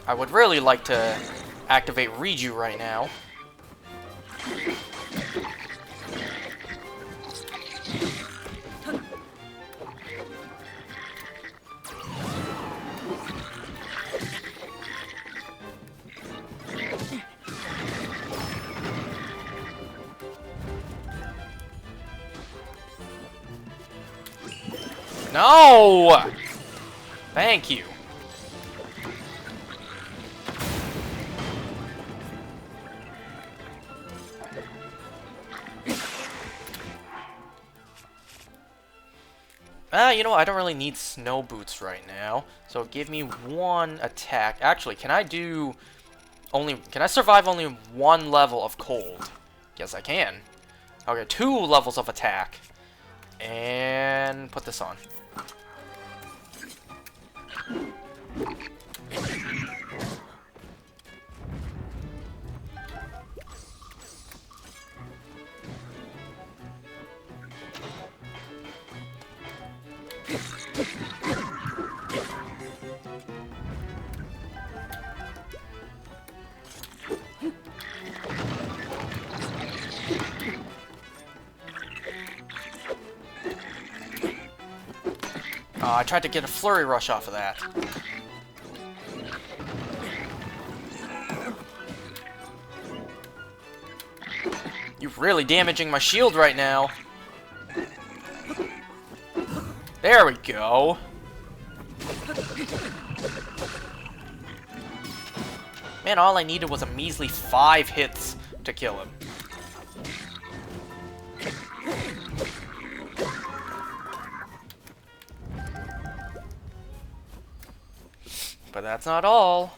[SPEAKER 1] I would really like to activate Riju right now. No! Thank you. You know what? I don't really need snow boots right now. So give me one attack. Actually, can I survive only one level of cold? Yes, I can. Okay, 2 levels of attack. And put this on. I tried to get a flurry rush off of that. You're really damaging my shield right now. There we go. Man, all I needed was a measly 5 hits to kill him. But that's not all.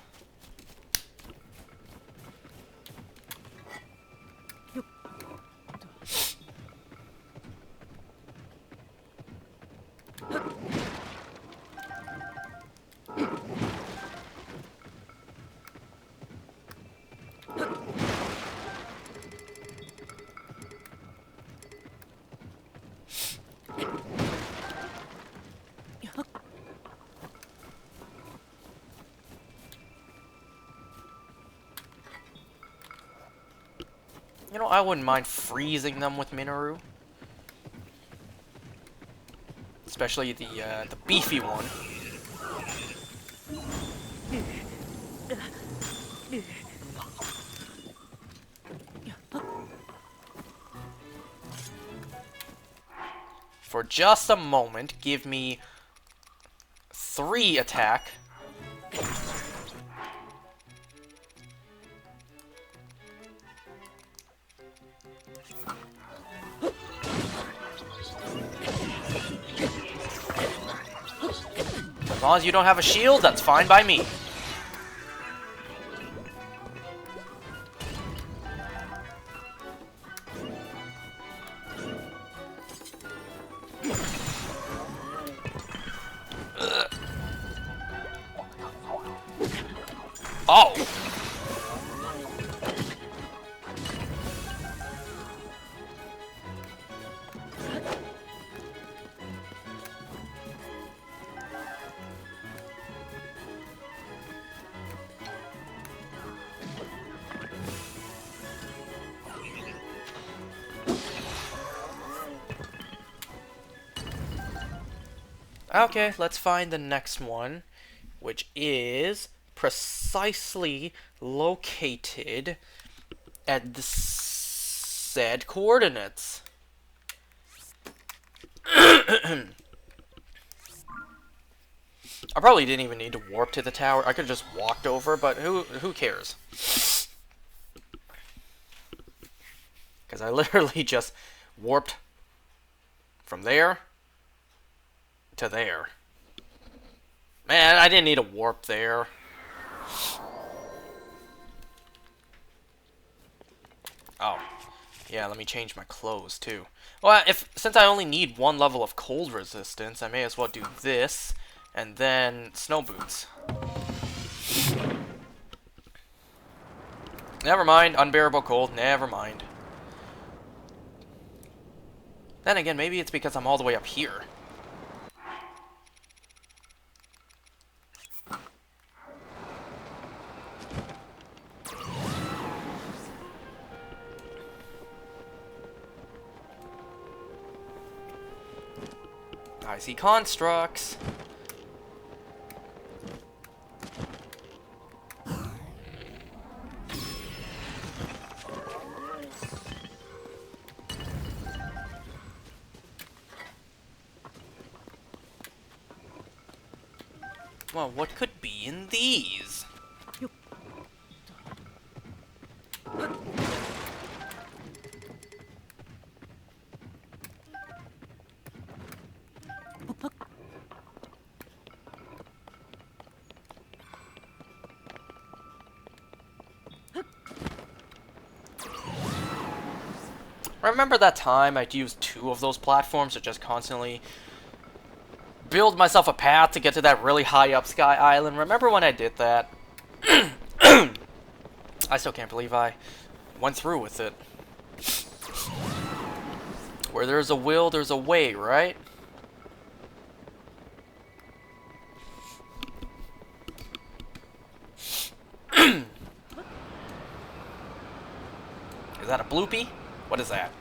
[SPEAKER 1] You know, I wouldn't mind freezing them with Minoru. Especially the beefy one. For just a moment, give me 3 attack. As long as you don't have a shield, that's fine by me. Oh! Okay, let's find the next one, which is precisely located at the said coordinates. I probably didn't even need to warp to the tower. I could have just walked over, but who cares? Because I literally just warped from there to there. Man, I didn't need a warp there. Oh. Yeah, let me change my clothes, too. Well, since I only need one level of cold resistance, I may as well do this, and then snow boots. Never mind, unbearable cold, never mind. Then again, maybe it's because I'm all the way up here. I see constructs. Well, what could be in these? Remember that time I'd used 2 of those platforms to just constantly build myself a path to get to that really high up Sky Island? Remember when I did that? I still can't believe I went through with it. Where there's a will, there's a way, right? Is that a bloopy? What is that?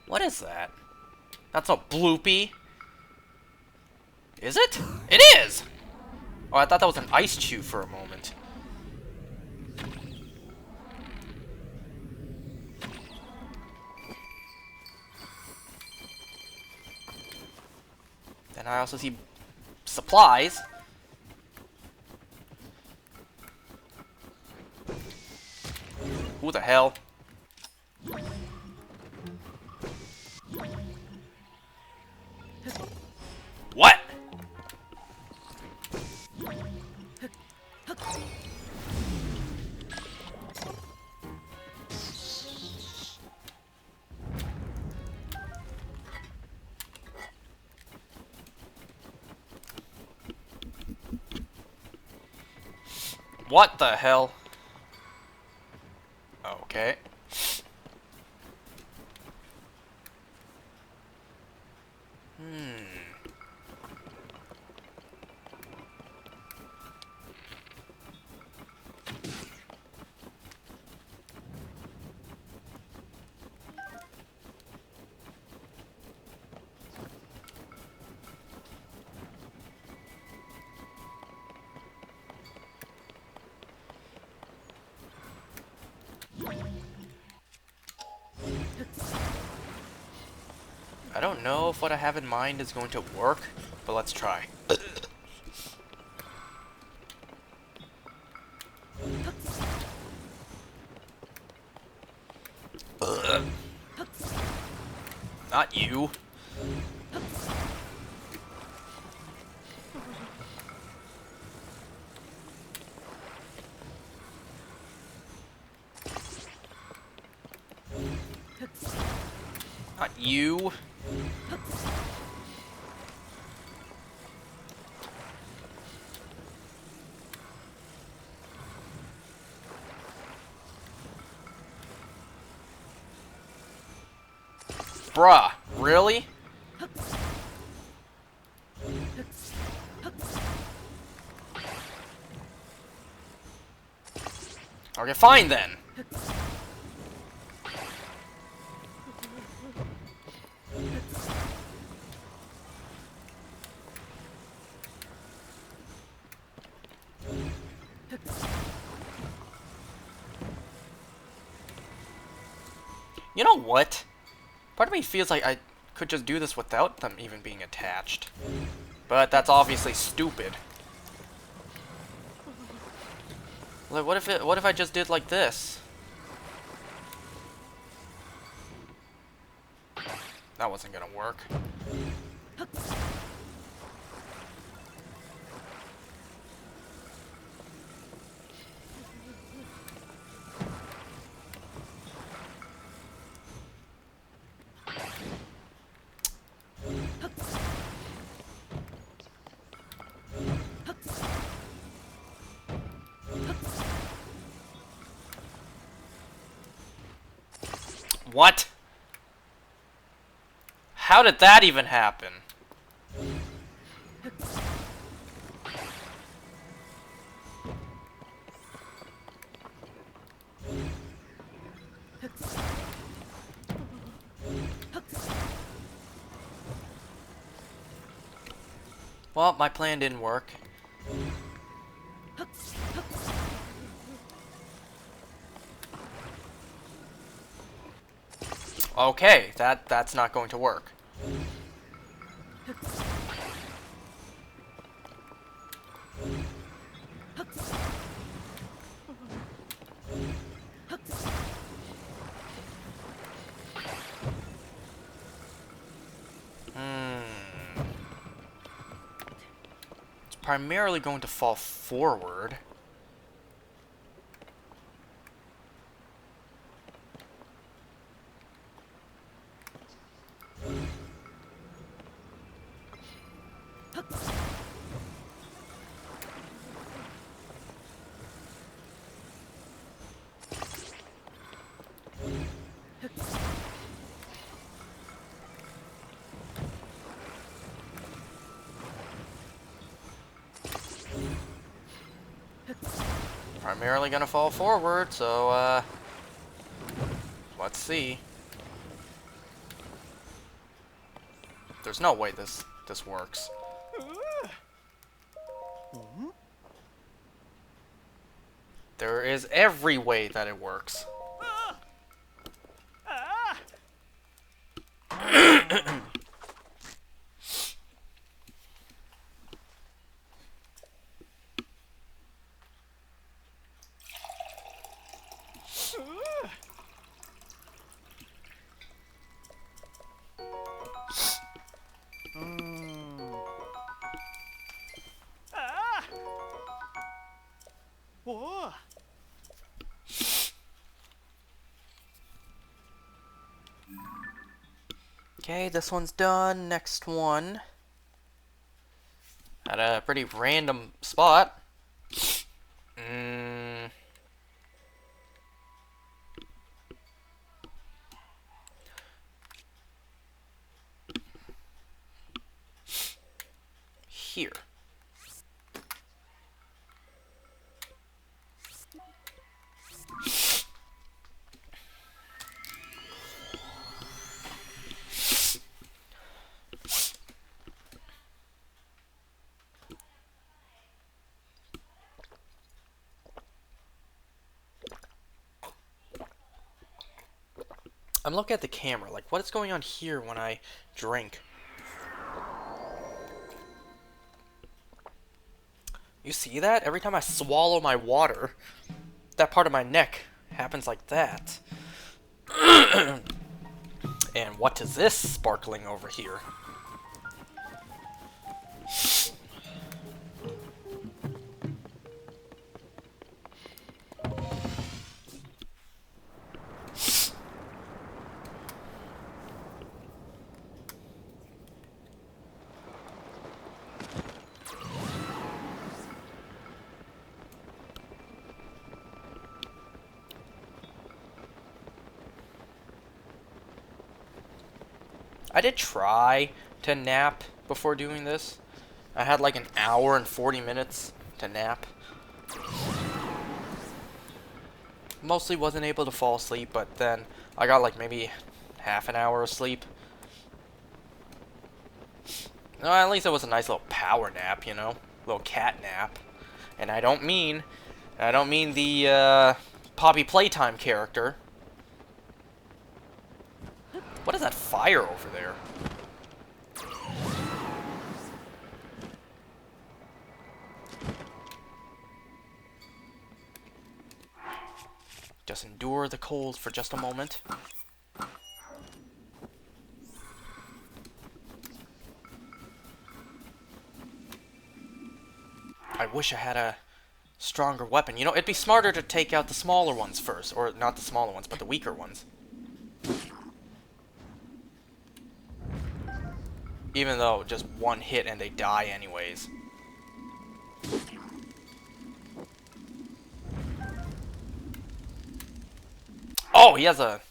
[SPEAKER 1] What is that? That's a bloopy. Is it? It is! Oh, I thought that was an ice chew for a moment. Then I also see supplies. Who the hell? What? What the hell? Okay. I don't know if what I have in mind is going to work, but let's try. Not you. Not you. Bruh, really? Okay, fine then. You know what? Part of me feels like I could just do this without them even being attached. But that's obviously stupid. Like, what if I just did like this? That wasn't gonna work. What? How did that even happen? Well, my plan didn't work. Okay, that's not going to work. It's primarily going to fall forward. Primarily gonna fall forward, so, let's see. There's no way this works. There is every way that it works.
[SPEAKER 2] Whoa.
[SPEAKER 1] Okay, this one's done. Next one. At a pretty random spot. Here. I'm looking at the camera, like, what is going on here when I drink? You see that? Every time I swallow my water, that part of my neck happens like that. And what is this sparkling over here? I did try to nap before doing this. I had like an hour and 40 minutes to nap. Mostly wasn't able to fall asleep, but then I got like maybe half an hour of sleep. No, at least it was a nice little power nap, you know? Little cat nap. And I don't mean the Poppy Playtime character. What is that fire over there? Just endure the cold for just a moment. I wish I had a stronger weapon. You know, it'd be smarter to take out the smaller ones first. Or not the smaller ones, but the weaker ones. Even though just one hit and they die anyways. Oh, he has a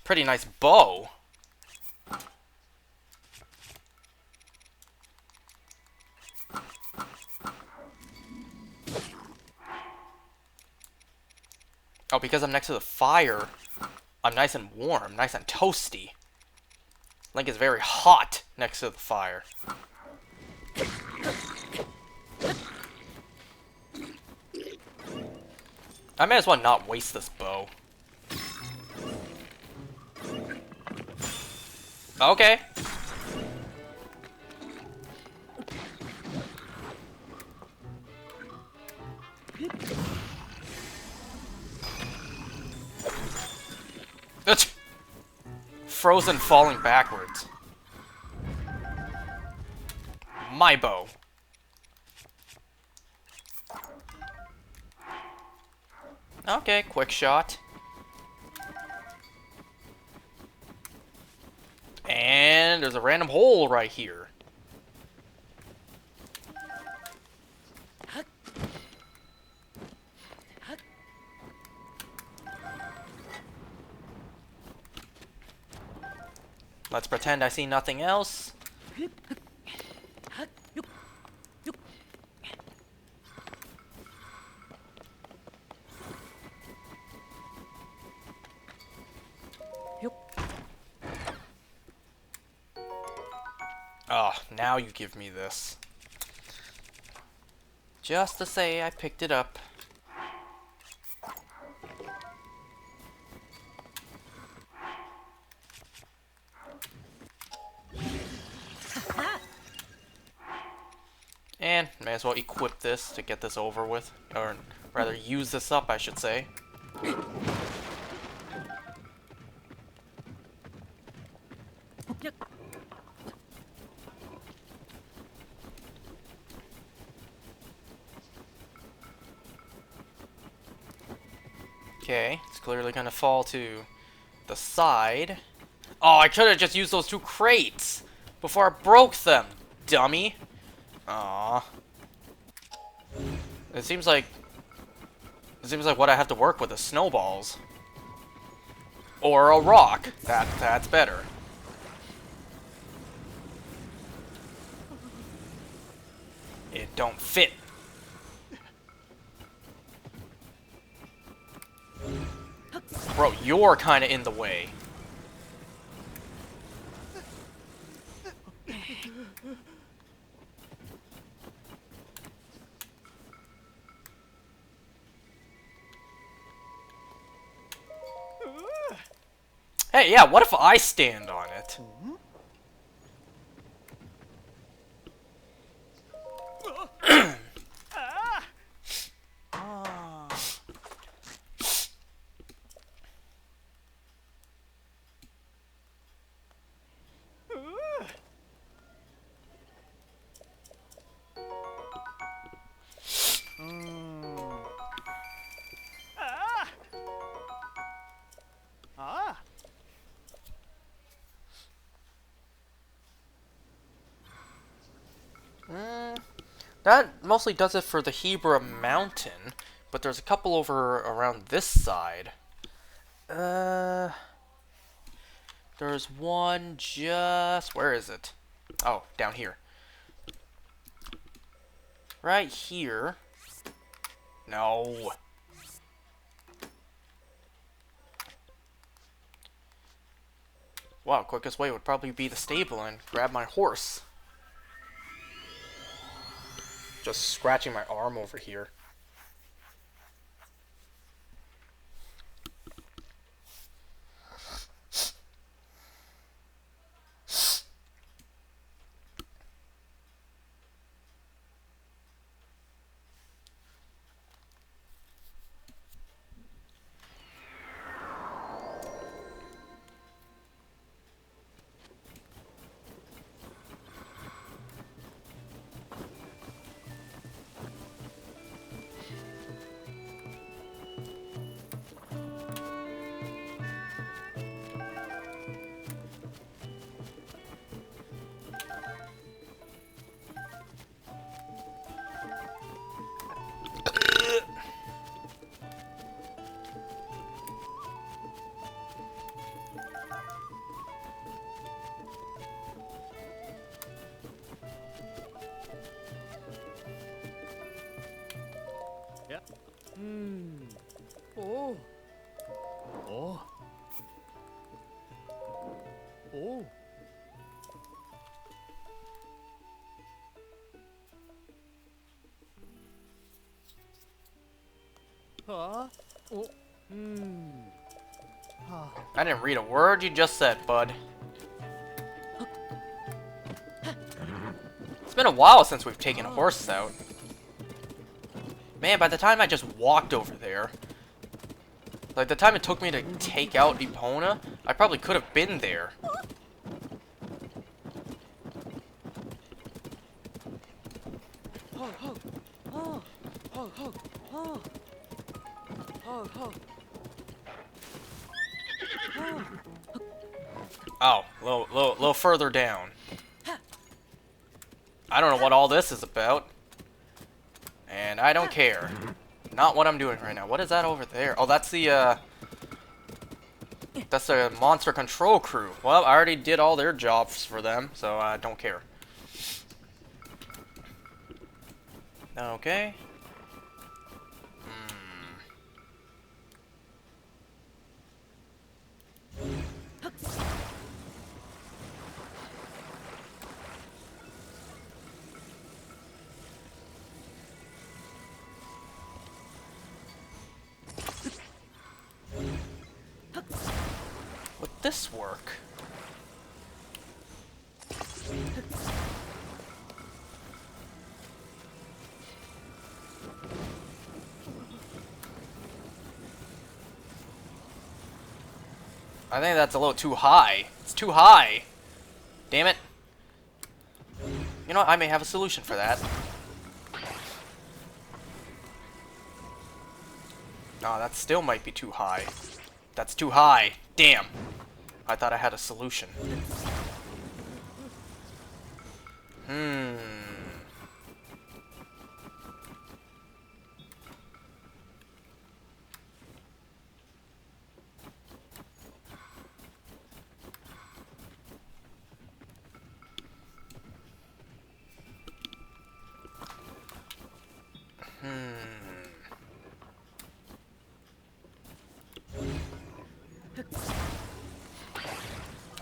[SPEAKER 1] pretty nice bow. Oh, because I'm next to the fire, I'm nice and warm, nice and toasty. Link is very hot next to the fire. I may as well not waste this bow. Okay. It's frozen falling backwards. My bow. Okay, quick shot. And there's a random hole right here. Let's pretend I see nothing else. Oh, now you give me this. Just to say I picked it up. And may as well equip this to get this over with. Or rather, use this up, I should say. Okay, it's clearly gonna fall to the side. Oh, I could have just used those two crates before I broke them, dummy. Aww. It seems like what I have to work with is snowballs. Or a rock. That's better. It don't fit. Bro, you're kind of in the way. Hey, yeah, what if I stand on it? That mostly does it for the Hebra Mountain, but there's a couple over around this side. There's one just... Where is it? Oh, down here. Right here. No. Wow, quickest way would probably be the stable and grab my horse. Just scratching my arm over here.
[SPEAKER 2] Yeah. Oh. Oh. Oh. Huh? Oh. Ah.
[SPEAKER 1] I didn't read a word you just said, bud. It's been a while since we've taken horses out. Man, by the time I just walked over there, like the time it took me to take out Epona, I probably could have been there. Oh, little further down. I don't know what all this is about. And I don't care. Not what I'm doing right now. What is that over there? Oh, that's the monster control crew. Well, I already did all their jobs for them, so I don't care. Okay. Would this work? I think that's a little too high. It's too high. Damn it. You know what? I may have a solution for that. No, that still might be too high. That's too high. Damn. I thought I had a solution.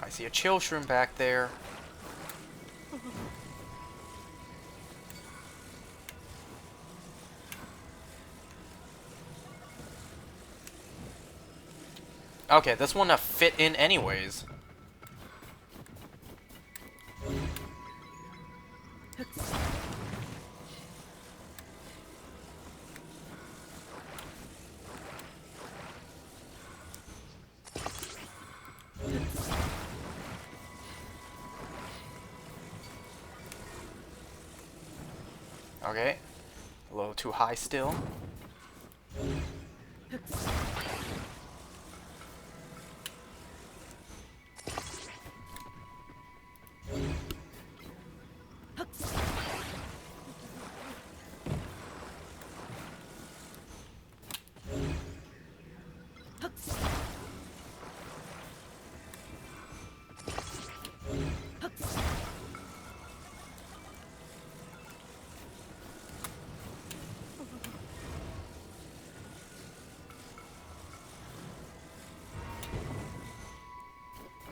[SPEAKER 1] I see a chill shroom back there. Okay, this one fit in anyways. Okay, a little too high still.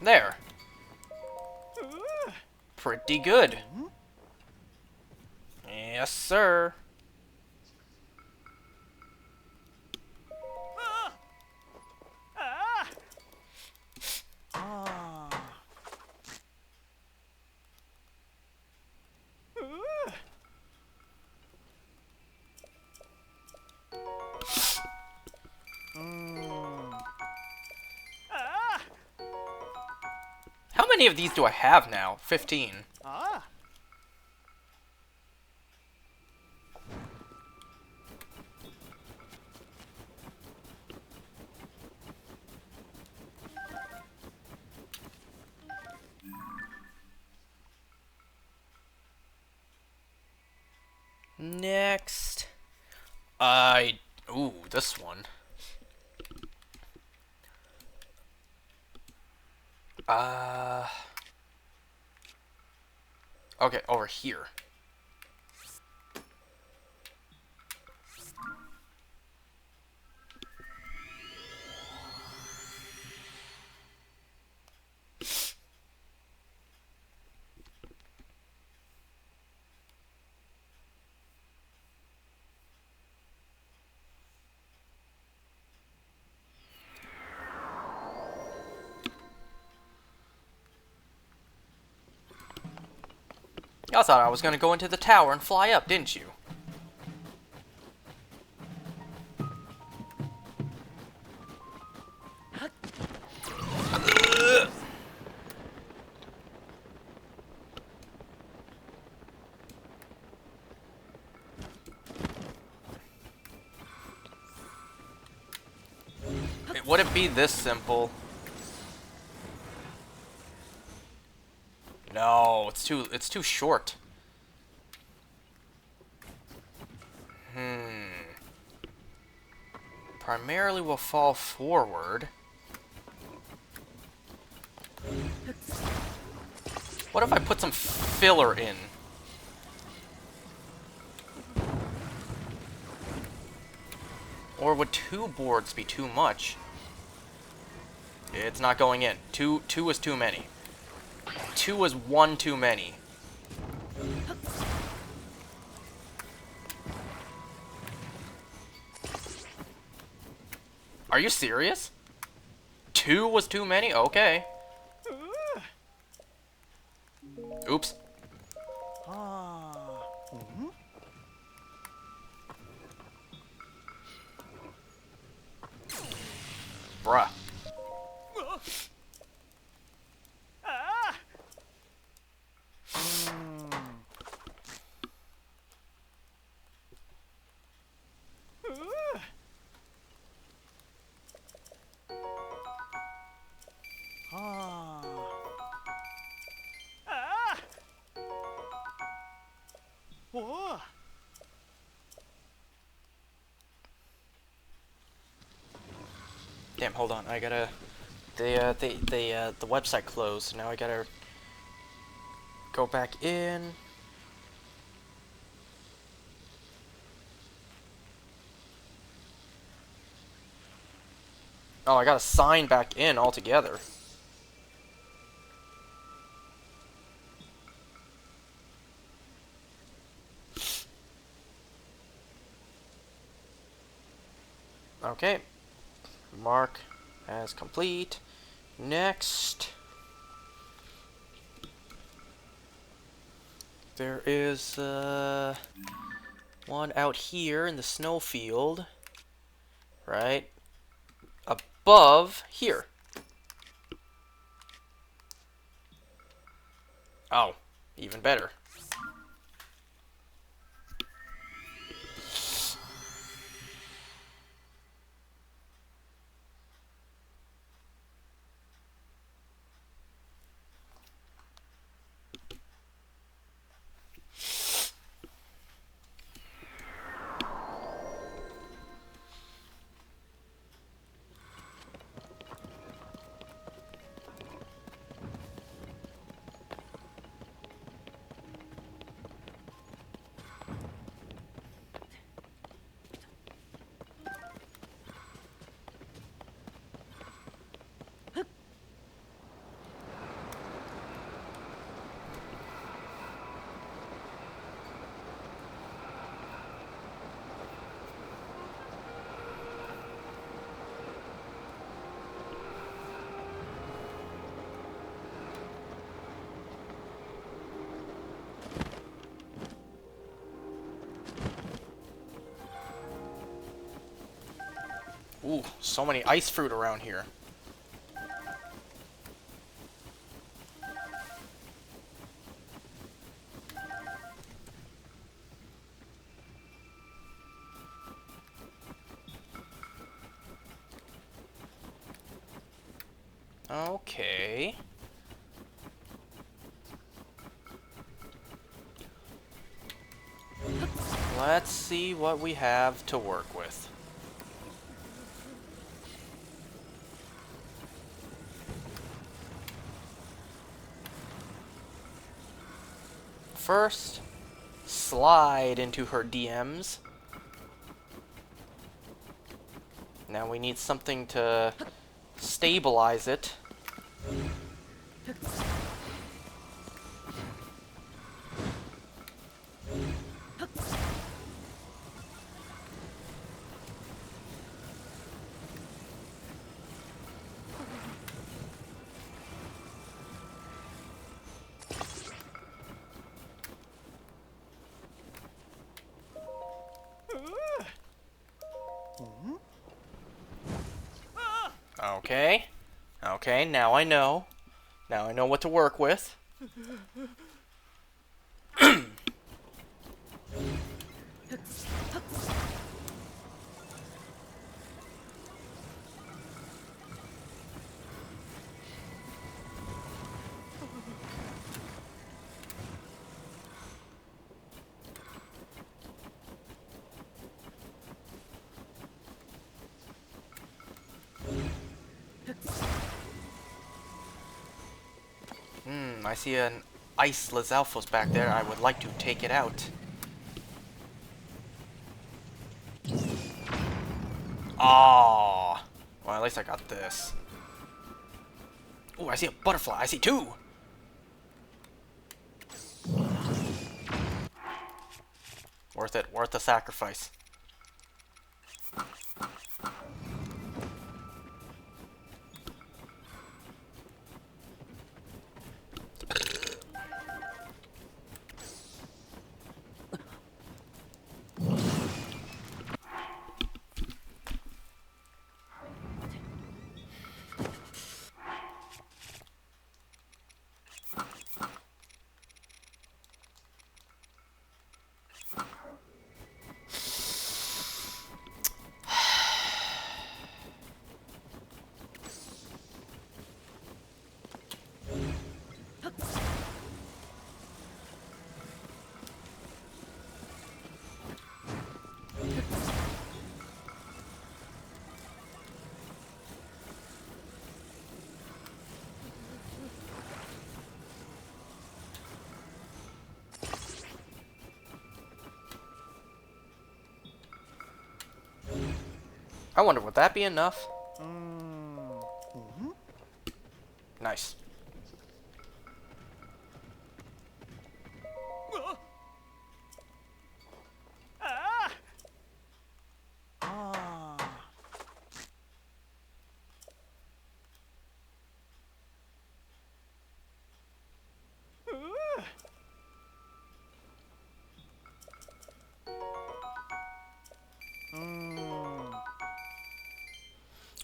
[SPEAKER 1] There. Pretty good. Yes, sir. How many of these do I have now? 15. Next. Ooh, this one. Okay, over here. Y'all thought I was gonna go into the tower and fly up, didn't you? It wouldn't be this simple. No, it's too short. Primarily will fall forward. What if I put some filler in? Or would 2 boards be too much? It's not going in. Two is too many. 2 is 1 too many. Are you serious? 2 was too many? Okay. Oops. Bruh. Damn, hold on. I gotta... the website closed. Now I gotta go back in. Oh, I gotta sign back in altogether. Okay. Mark as complete. Next. There is one out here in the snowfield. Right? Above here. Oh, even better. Ooh, so many ice fruit around here. Okay. Let's see what we have to work with. First, slide into her DMs. Now we need something to stabilize it. Okay. Okay, now I know. Now I know what to work with. I see an ice Lizalfos back there. I would like to take it out. Ah, well, at least I got this. Oh, I see a butterfly. I see two. Worth it. Worth the sacrifice. I wonder, would that be enough? Nice.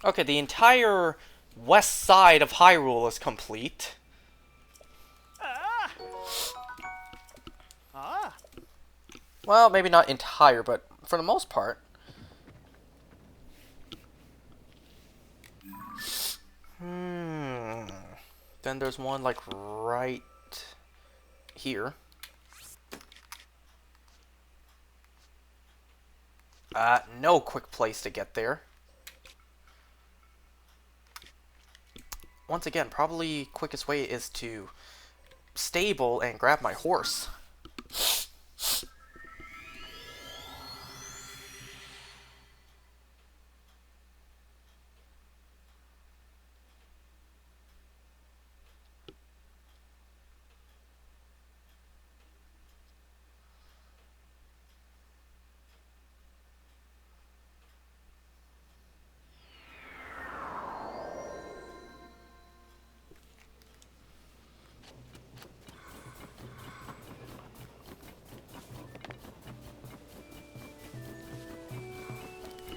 [SPEAKER 1] Okay, the entire west side of Hyrule is complete. Well, maybe not entire, but for the most part. Then there's one, like, right here. No quick place to get there. Once again, probably quickest way is to stable and grab my horse.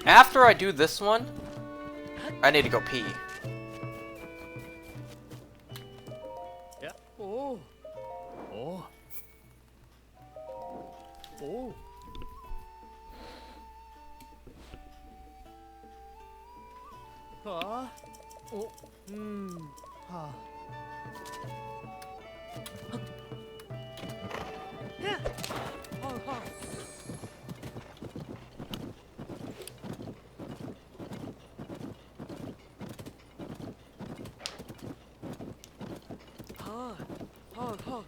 [SPEAKER 1] After I do this one, I need to go pee.
[SPEAKER 2] Yeah. Oh. Oh. Oh. Ah. Oh. Ah. Yeah. Oh. Oh. Ah. Oh. Oh.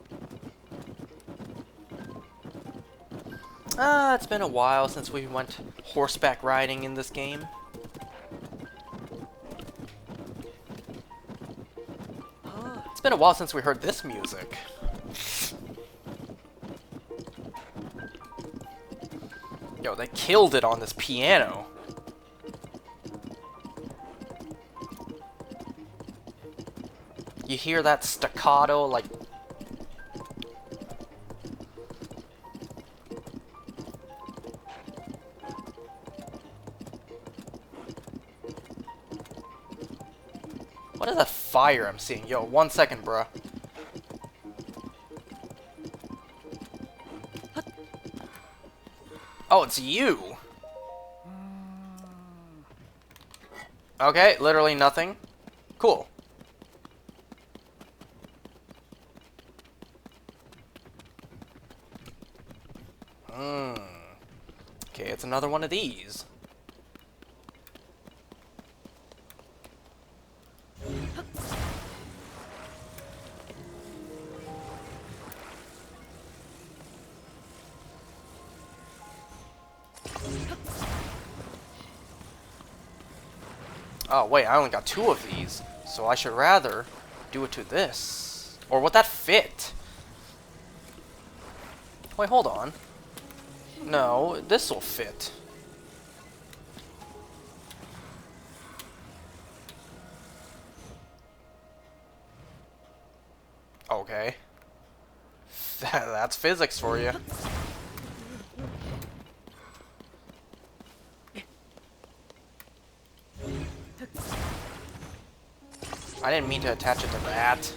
[SPEAKER 1] It's been a while since we went horseback riding in this game.
[SPEAKER 2] Ah.
[SPEAKER 1] It's been a while since we heard this music. Yo, they killed it on this piano. You hear that staccato, like... What is that fire I'm seeing? Yo, 1 second, bruh. Oh, it's you! Okay, literally nothing. Cool. Okay, it's another one of these. Oh, wait, I only got 2 of these. So I should rather do it to this. Or would that fit? Wait, hold on. No, this will fit. Okay. That's physics for you. I didn't mean to attach it to that.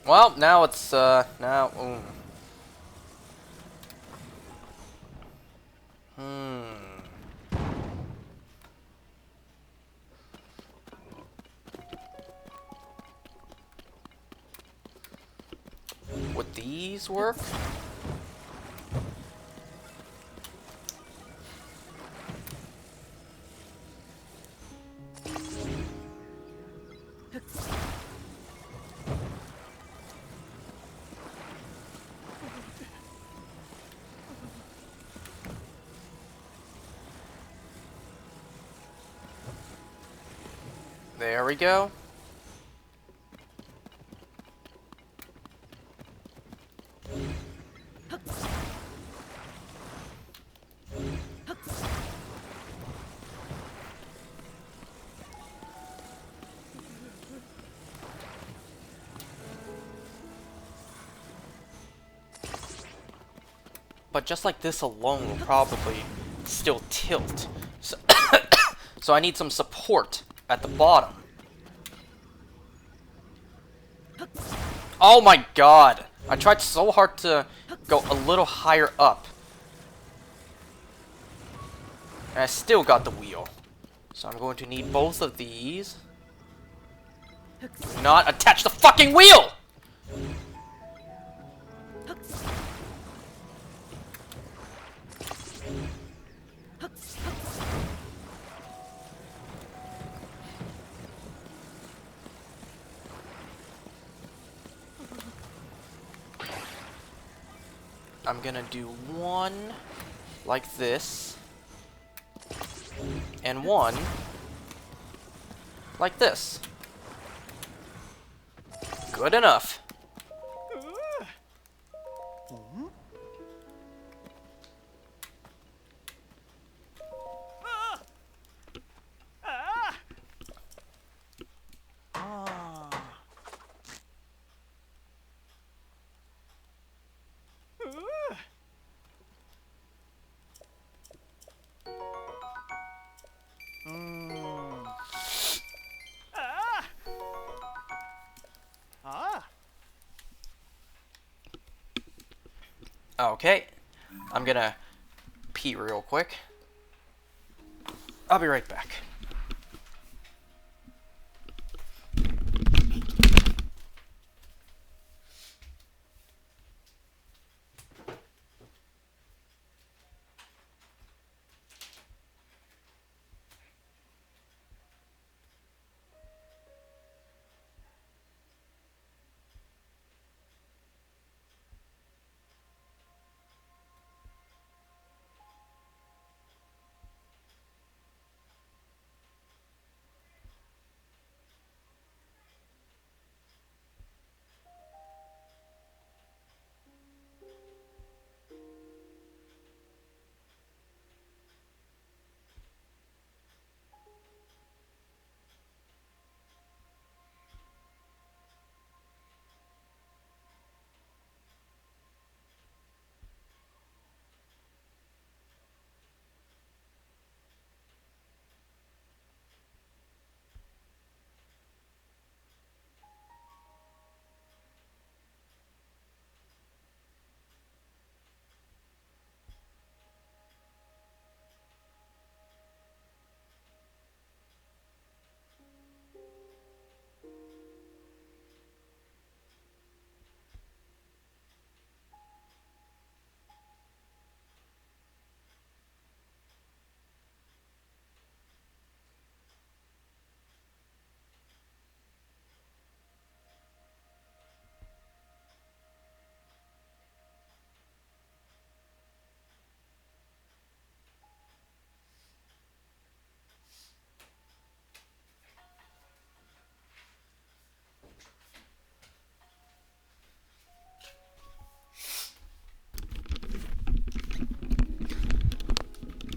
[SPEAKER 1] Well, now it's, now... Would these work? There we go. But just like this alone will probably still tilt. So, so I need some support at the bottom. Oh my god! I tried so hard to go a little higher up. And I still got the wheel. So I'm going to need both of these. Do not attach the fucking wheel! I'm gonna do one like this, and one like this. Good enough. Okay. I'm gonna pee real quick. I'll be right back.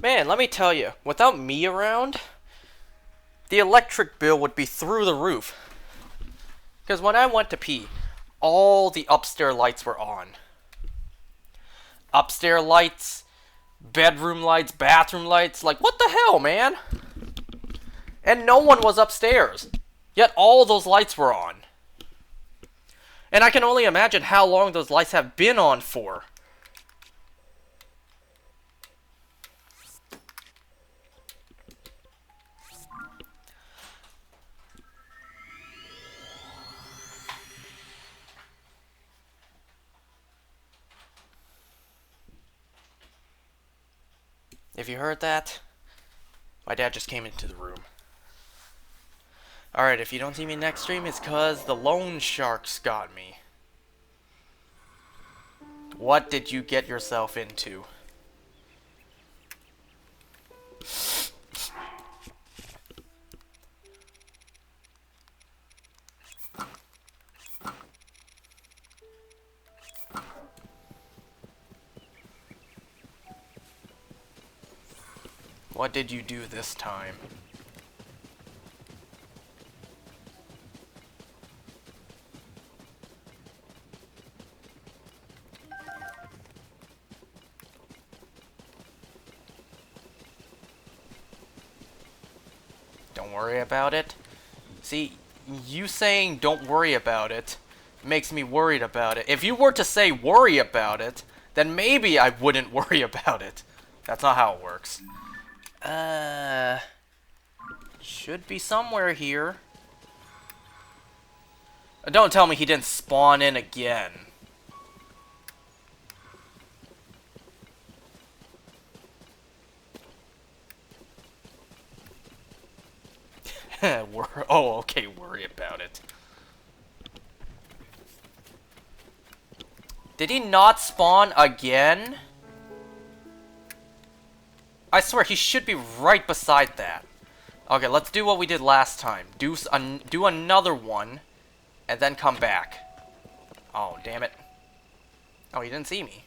[SPEAKER 1] Man, let me tell you, without me around, the electric bill would be through the roof. Because when I went to pee, all the upstairs lights were on. Upstairs lights, bedroom lights, bathroom lights, like what the hell, man? And no one was upstairs. Yet all those lights were on. And I can only imagine how long those lights have been on for. If you heard that, my dad just came into the room. Alright, if you don't see me next stream, it's cause the loan sharks got me. What did you get yourself into? What did you do this time? Don't worry about it? See, you saying don't worry about it makes me worried about it. If you were to say worry about it, then maybe I wouldn't worry about it. That's not how it works. Should be somewhere here. Don't tell me he didn't spawn in again. Oh, okay, worry about it. Did he not spawn again? I swear, he should be right beside that. Okay, let's do what we did last time. Do another one, and then come back. Oh, damn it. Oh, he didn't see me.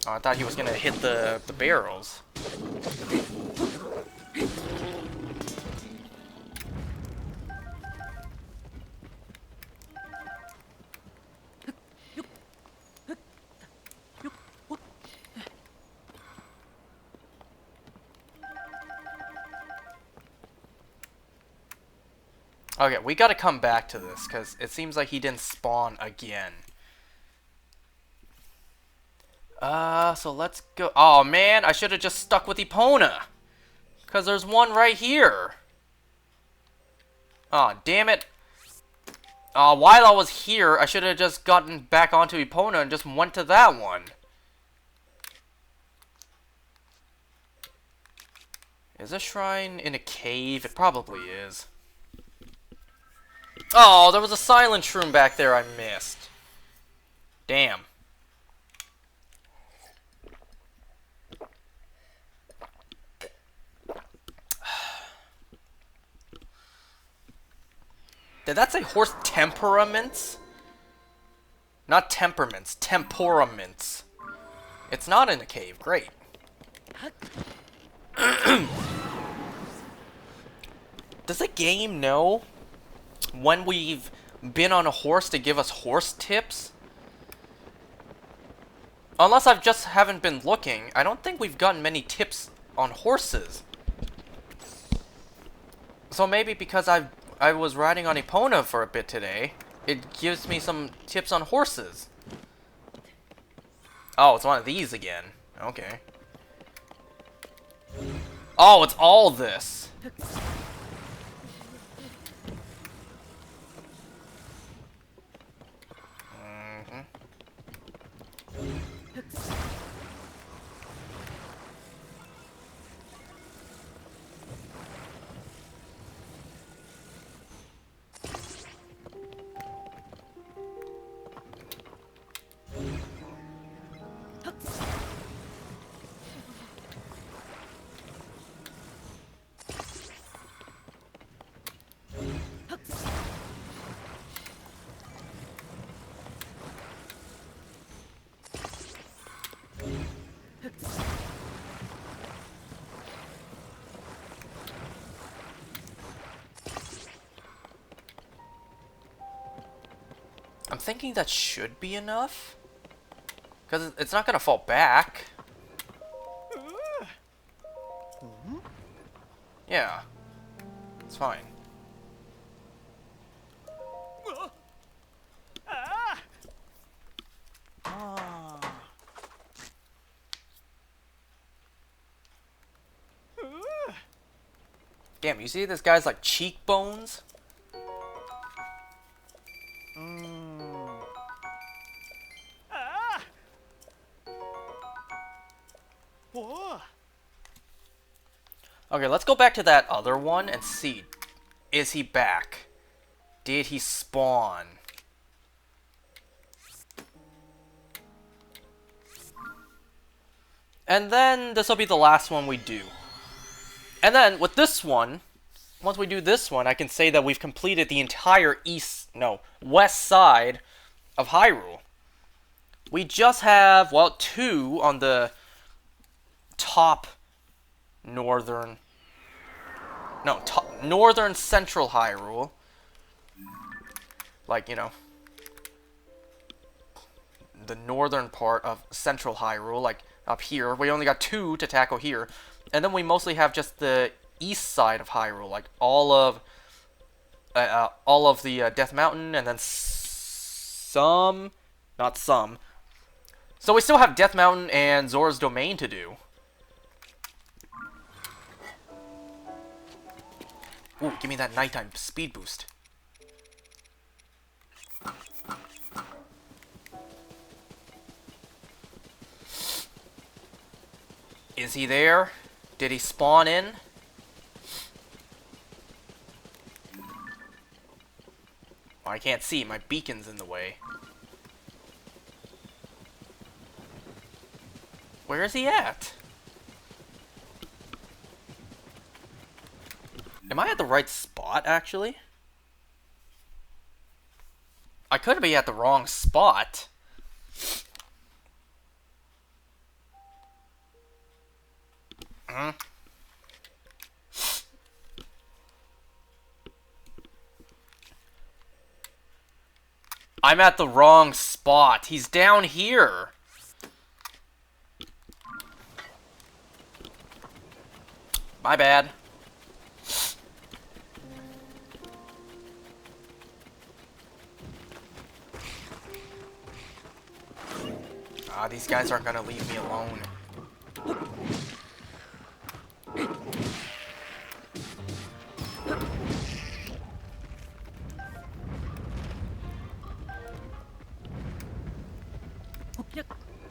[SPEAKER 1] Oh, I thought he was gonna hit the barrels. Okay, we gotta come back to this, because it seems like he didn't spawn again. So let's go. Oh, man, I should have just stuck with Epona. Because there's one right here. Oh, damn it. While I was here, I should have just gotten back onto Epona and just went to that one. Is this shrine in a cave? It probably is. Oh, there was a silent shroom back there I missed. Damn. Did that say horse temperaments? Not temperaments, temperaments. It's not in a cave, great. Does the game know when we've been on a horse to give us horse tips? Unless I've just haven't been looking, I don't think we've gotten many tips on horses. So maybe because I was riding on Epona for a bit today, it gives me some tips on horses. Oh, it's one of these again. Okay. Oh, it's all this. I'm thinking that should be enough. Because it's not going to fall back. Yeah. It's fine. Damn, you see this guy's like cheekbones? Okay, let's go back to that other one and see. Is he back? Did he spawn? And then this will be the last one we do. And then with this one, once we do this one, I can say that we've completed the entire west side of Hyrule. We just have, well, 2 on the top northern central Hyrule. Like, you know, the northern part of central Hyrule, like up here. We only got 2 to tackle here. And then we mostly have just the east side of Hyrule, like all of the Death Mountain, and then not some. So we still have Death Mountain and Zora's Domain to do. Ooh, give me that nighttime speed boost. Is he there? Did he spawn in? I can't see. My beacon's in the way. Where is he at? Am I at the right spot, actually? I could be at the wrong spot. I'm at the wrong spot. He's down here. My bad. Nah, these guys aren't gonna leave me alone.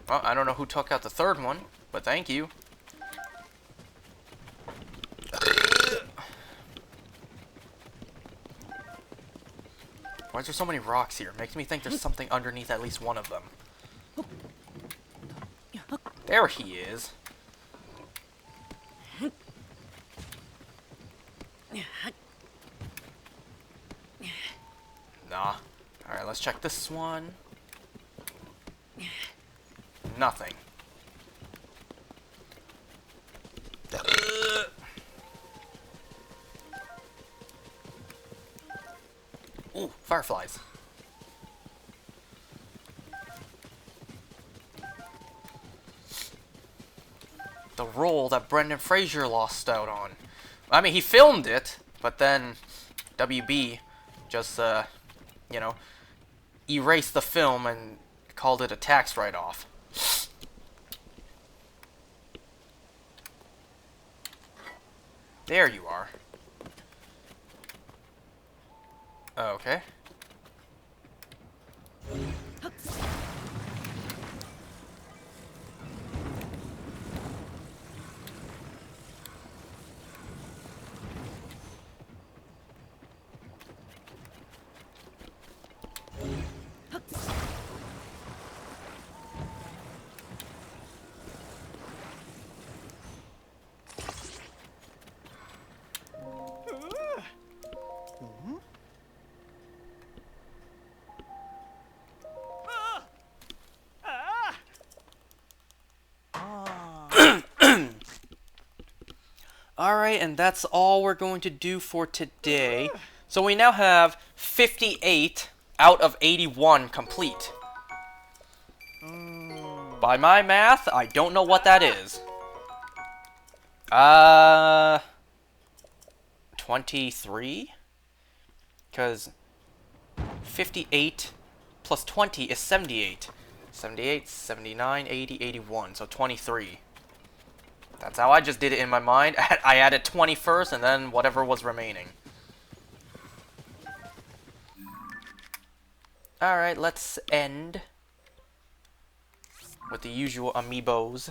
[SPEAKER 1] Well, I don't know who took out the third one, but thank you. Why is there so many rocks here? Makes me think there's something underneath at least one of them. There he is. Nah. Alright, let's check this one. Nothing. Ooh, fireflies. The role that Brendan Fraser lost out on. I mean, he filmed it, but then WB just, you know, erased the film and called it a tax write-off. There you are. Okay. Alright, and that's all we're going to do for today. So we now have 58 out of 81 complete. By my math, I don't know what that is. 23? Because 58 plus 20 is 78. 78, 79, 80, 81, so 23. That's how I just did it in my mind. I added 20 first, and then whatever was remaining. Alright, let's end with the usual amiibos.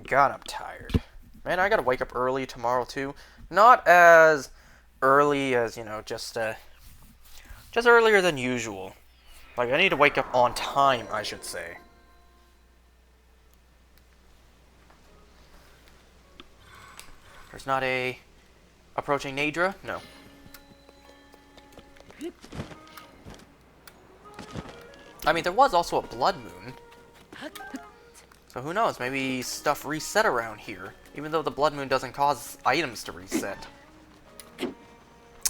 [SPEAKER 1] God, I'm tired. Man, I gotta wake up early tomorrow, too. Not as early as, you know, just earlier than usual. Like, I need to wake up on time, I should say. There's not a approaching Naydra? No. I mean, there was also a blood moon. So who knows, maybe stuff reset around here, even though the blood moon doesn't cause items to reset.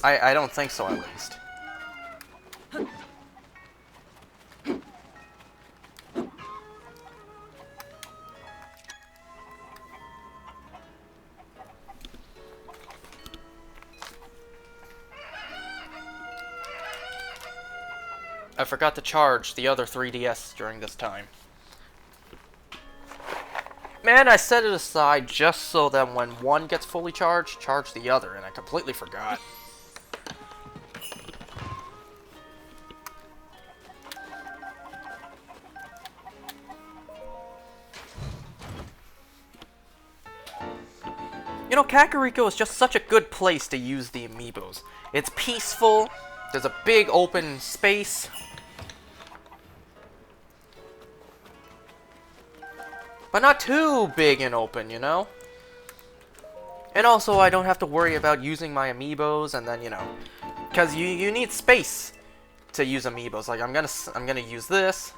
[SPEAKER 1] I don't think so, at least. I forgot to charge the other 3DS during this time. Man, I set it aside just so that when one gets fully charged, charge the other, and I completely forgot. You know, Kakariko is just such a good place to use the amiibos. It's peaceful, there's a big open space. But not too big and open, you know? And also, I don't have to worry about using my amiibos, and then, you know... Because you need space to use amiibos. Like, I'm gonna use this.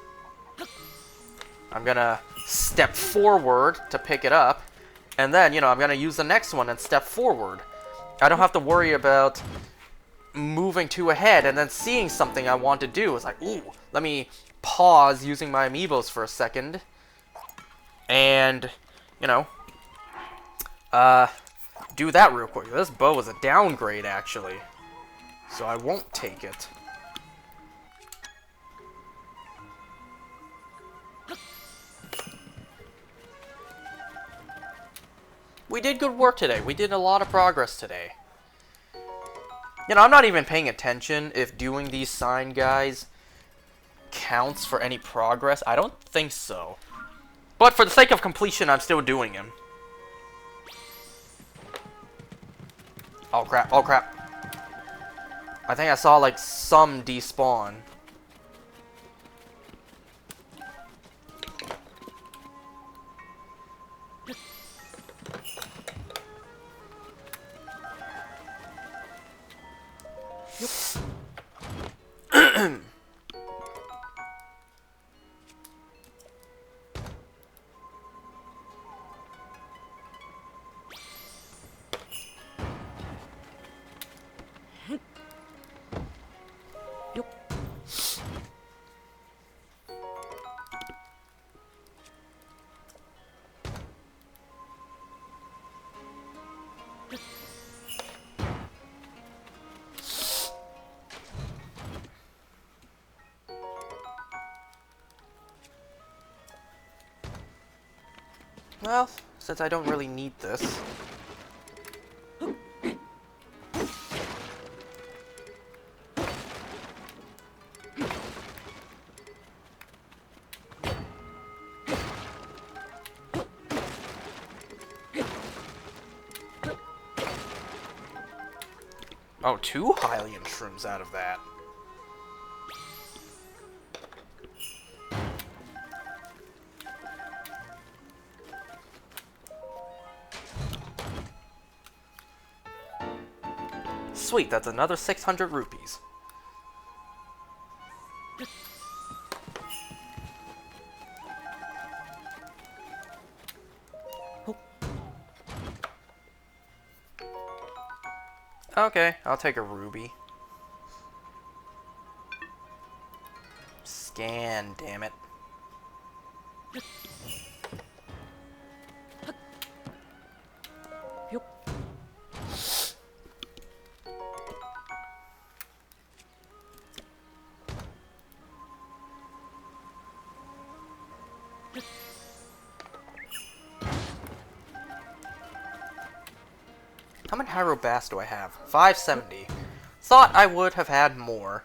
[SPEAKER 1] I'm gonna step forward to pick it up. And then, you know, I'm gonna use the next one and step forward. I don't have to worry about moving to ahead and then seeing something I want to do. It's like, ooh, let me pause using my amiibos for a second. And, you know, Uh, do that real quick. This bow is a downgrade, actually. So I won't take it. We did good work today. We did a lot of progress today. You know, I'm not even paying attention if doing these sign guys counts for any progress. I don't think so. But for the sake of completion, I'm still doing him. Oh crap, oh crap. I think I saw like some despawn. Well, since I don't really need this. Oh, 2 Hylian shrooms out of that. Sweet, that's another 600 rupees. Okay, I'll take a ruby. Scan, damn it. How many Hyro Bass do I have? 570. Thought I would have had more.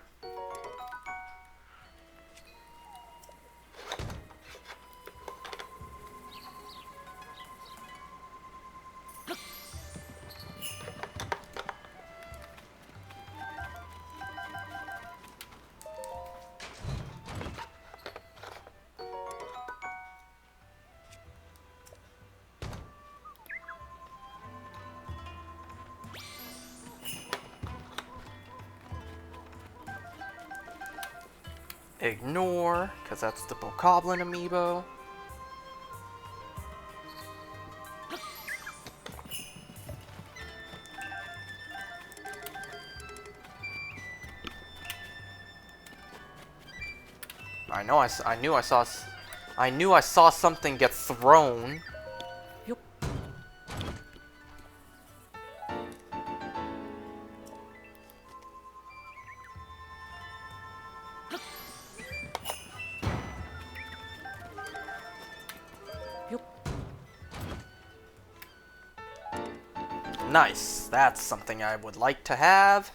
[SPEAKER 1] Ignore, because that's the Bokoblin amiibo. I knew I saw something get thrown. Nice. That's something I would like to have.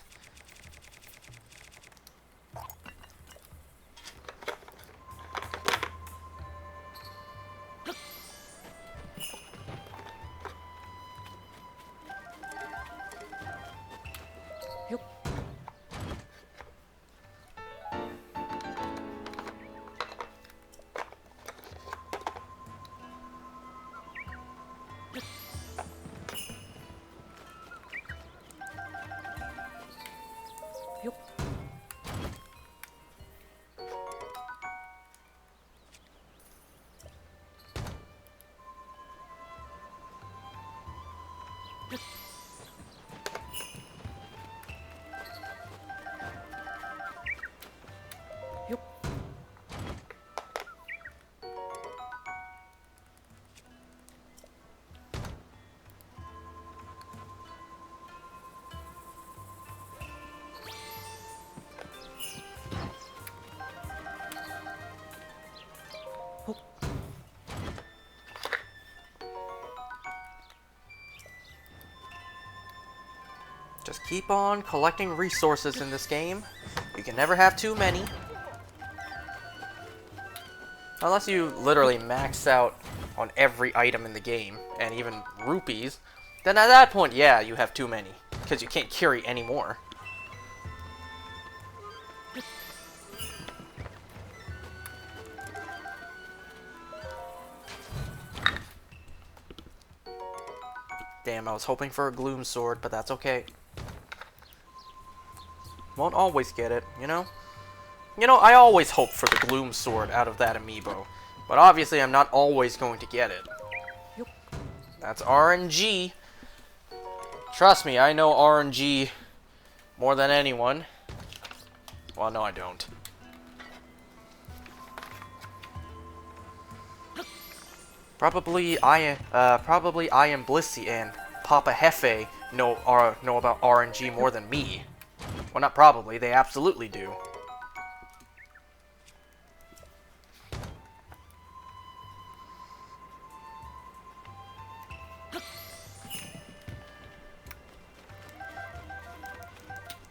[SPEAKER 1] keep on collecting resources in this game. You can never have too many. Unless you literally max out on every item in the game, and even rupees, then at that point, yeah, you have too many. Because you can't carry any more. Damn, I was hoping for a Gloom Sword, but that's okay. Won't always get it, you know? You know, I always hope for the Gloom Sword out of that amiibo. But obviously, I'm not always going to get it. That's RNG. Trust me, I know RNG more than anyone. Well, no, I don't. Probably I am Blissey and Papa Hefe know about RNG more than me. Well, not probably, they absolutely do.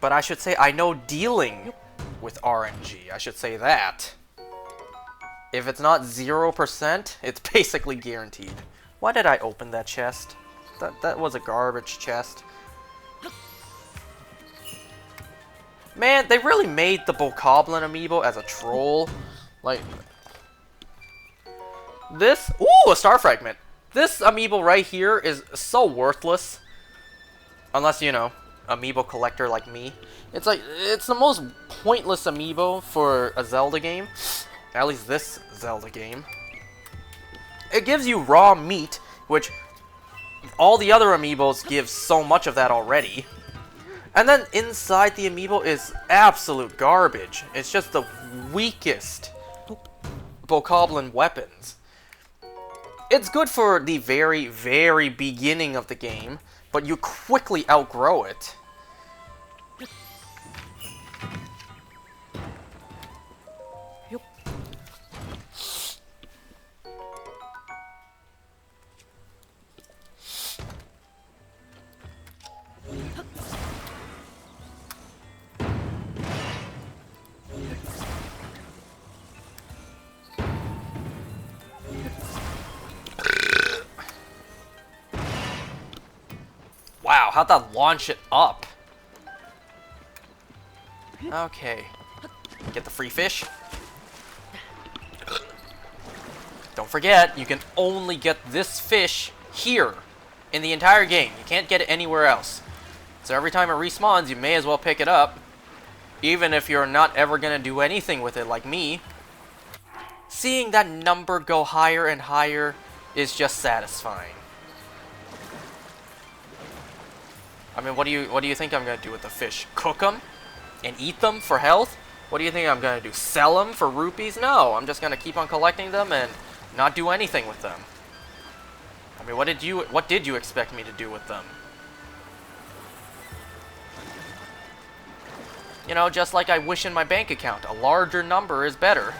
[SPEAKER 1] But I should say I know dealing with RNG. I should say that. If it's not 0%, it's basically guaranteed. Why did I open that chest? That was a garbage chest. Man, they really made the Bokoblin amiibo as a troll. Like, this... Ooh, a star fragment. This amiibo right here is so worthless. Unless, you know, amiibo collector like me. It's like, it's the most pointless amiibo for a Zelda game. At least this Zelda game. It gives you raw meat, which all the other amiibos give so much of that already. And then inside the amiibo is absolute garbage. It's just the weakest Bokoblin weapons. It's good for the very, very beginning of the game, but you quickly outgrow it. Wow, how'd that launch it up? Okay. Get the free fish. Don't forget, you can only get this fish here in the entire game. You can't get it anywhere else. So every time it respawns, you may as well pick it up. Even if you're not ever going to do anything with it like me. Seeing that number go higher and higher is just satisfying. I mean, what do you think I'm gonna do with the fish? Cook them and eat them for health? What do you think I'm gonna do? Sell them for rupees? No, I'm just gonna keep on collecting them and not do anything with them. I mean, what did you expect me to do with them? You know, just like I wish in my bank account, a larger number is better.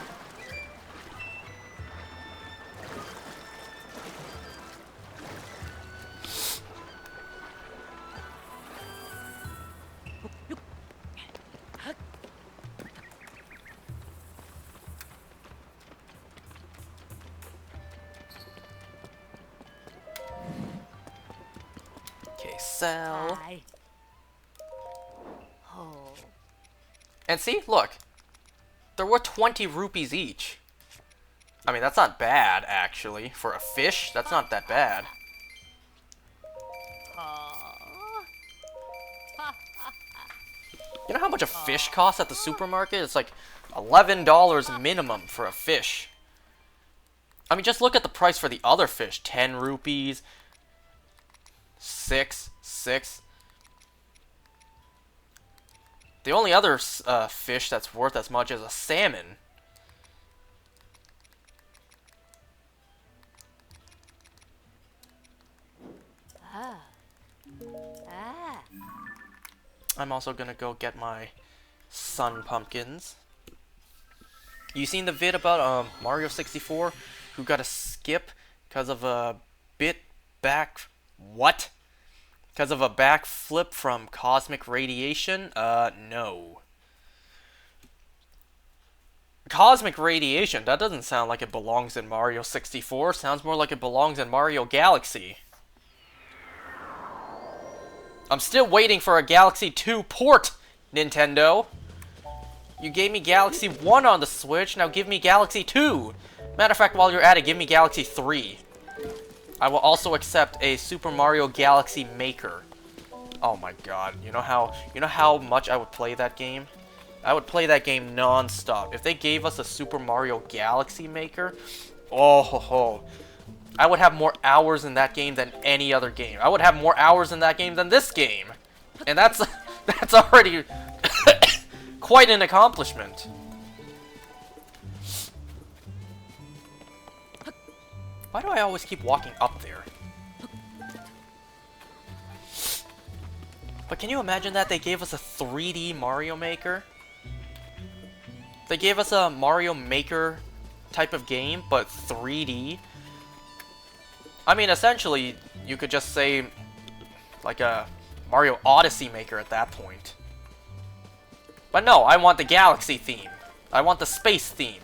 [SPEAKER 1] Sell.
[SPEAKER 2] Oh.
[SPEAKER 1] And see, look. They're worth 20 rupees each. I mean, that's not bad, actually. For a fish, that's not that bad. You know how much a fish costs at the supermarket? It's like $11 minimum for a fish. I mean, just look at the price for the other fish. 10 rupees. 6. The only other fish that's worth as much is a salmon. I'm also gonna go get my sun pumpkins. You seen the vid about Mario 64 who got a skip because of a bit back what? Because of a backflip from cosmic radiation? No. Cosmic radiation, that doesn't sound like it belongs in Mario 64. Sounds more like it belongs in Mario Galaxy. I'm still waiting for a Galaxy 2 port, Nintendo. You gave me Galaxy 1 on the Switch, now give me Galaxy 2. Matter of fact, while you're at it, give me Galaxy 3. I will also accept a Super Mario Galaxy Maker. Oh my god, you know how much I would play that game? I would play that game non-stop. If they gave us a Super Mario Galaxy Maker, oh ho ho. I would have more hours in that game than any other game. I would have more hours in that game than this game. And that's already quite an accomplishment. Why do I always keep walking up there? But can you imagine that they gave us a 3D Mario Maker? They gave us a Mario Maker type of game, but 3D. I mean, essentially, you could just say, like a Mario Odyssey Maker at that point. But no, I want the Galaxy theme. I want the space theme.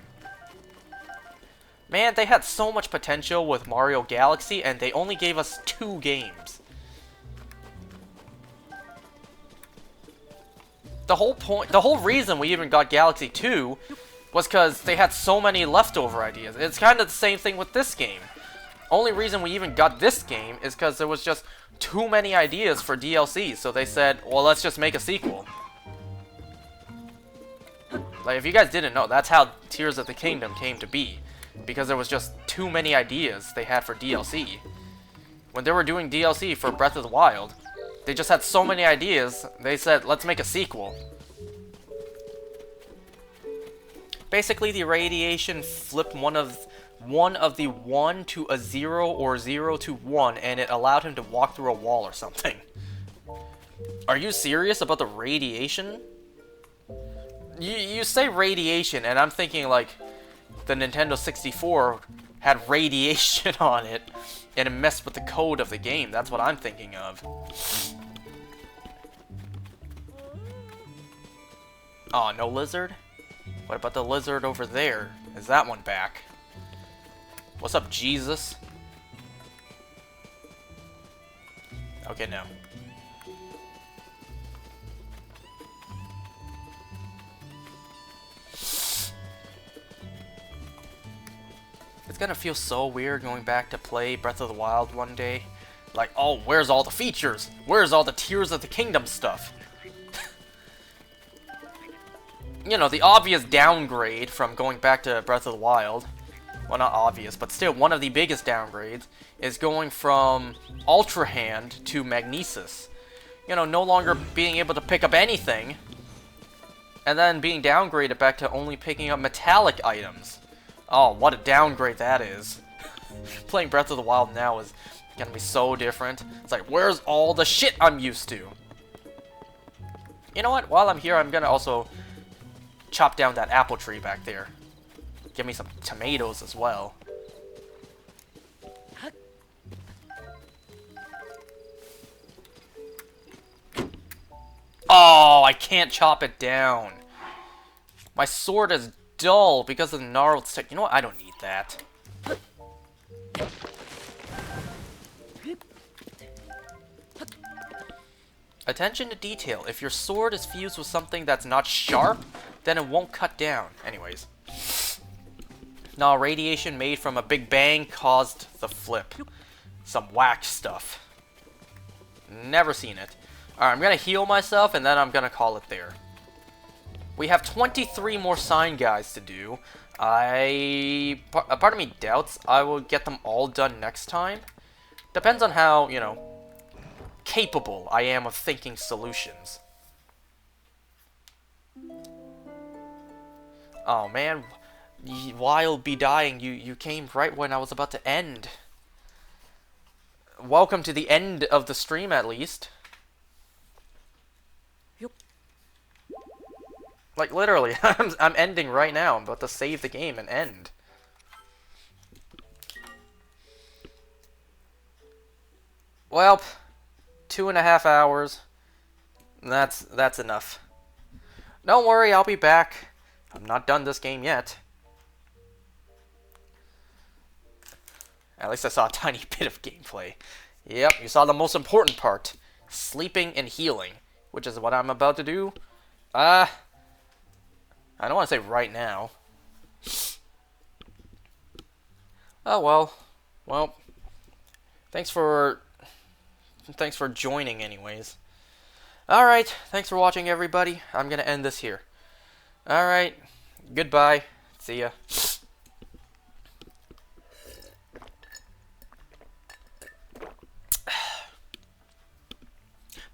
[SPEAKER 1] Man, they had so much potential with Mario Galaxy, and they only gave us 2 games. The whole reason we even got Galaxy 2 was because they had so many leftover ideas. It's kind of the same thing with this game. Only reason we even got this game is because there was just too many ideas for DLC, so they said, well, let's just make a sequel. Like, if you guys didn't know, that's how Tears of the Kingdom came to be. Because there was just too many ideas they had for DLC. When they were doing DLC for Breath of the Wild, they just had so many ideas, they said, let's make a sequel. Basically, the radiation flipped one of the 1 to a 0 or 0 to 1, and it allowed him to walk through a wall or something. Are you serious about the radiation? You say radiation, and I'm thinking like the Nintendo 64 had radiation on it, and it messed with the code of the game. That's what I'm thinking of. Oh, no lizard? What about the lizard over there? Is that one back? What's up, Jesus? Okay, no. It's gonna feel so weird going back to play Breath of the Wild one day. Like, oh, where's all the features? Where's all the Tears of the Kingdom stuff? You know, the obvious downgrade from going back to Breath of the Wild. Well, not obvious, but still, one of the biggest downgrades is going from Ultra Hand to Magnesis. You know, no longer being able to pick up anything, and then being downgraded back to only picking up metallic items. Oh, what a downgrade that is. Playing Breath of the Wild now is gonna be so different. It's like, where's all the shit I'm used to? You know what? While I'm here, I'm gonna also chop down that apple tree back there. Give me some tomatoes as well. Oh, I can't chop it down. My sword is dull because of the gnarled stick. You know what? I don't need that. Attention to detail. If your sword is fused with something that's not sharp, then it won't cut down. Anyways. No, radiation made from a Big Bang caused the flip. Some whack stuff. Never seen it. Alright, I'm gonna heal myself and then I'm gonna call it there. We have 23 more sign guys to do. A part of me doubts I will get them all done next time. Depends on how, you know, capable I am of thinking solutions. Oh man, while be dying, you came right when I was about to end. Welcome to the end of the stream, at least.
[SPEAKER 2] Yep.
[SPEAKER 1] Like, literally, I'm ending right now. I'm about to save the game and end. Well, 2.5 hours. That's enough. Don't worry, I'll be back. I'm not done this game yet. At least I saw a tiny bit of gameplay. Yep, you saw the most important part. Sleeping and healing. Which is what I'm about to do. I don't want to say right now. Oh well. Well, thanks for joining anyways. Alright, thanks for watching everybody. I'm gonna end this here. Alright, goodbye. See ya.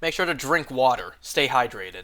[SPEAKER 1] Make sure to drink water. Stay hydrated.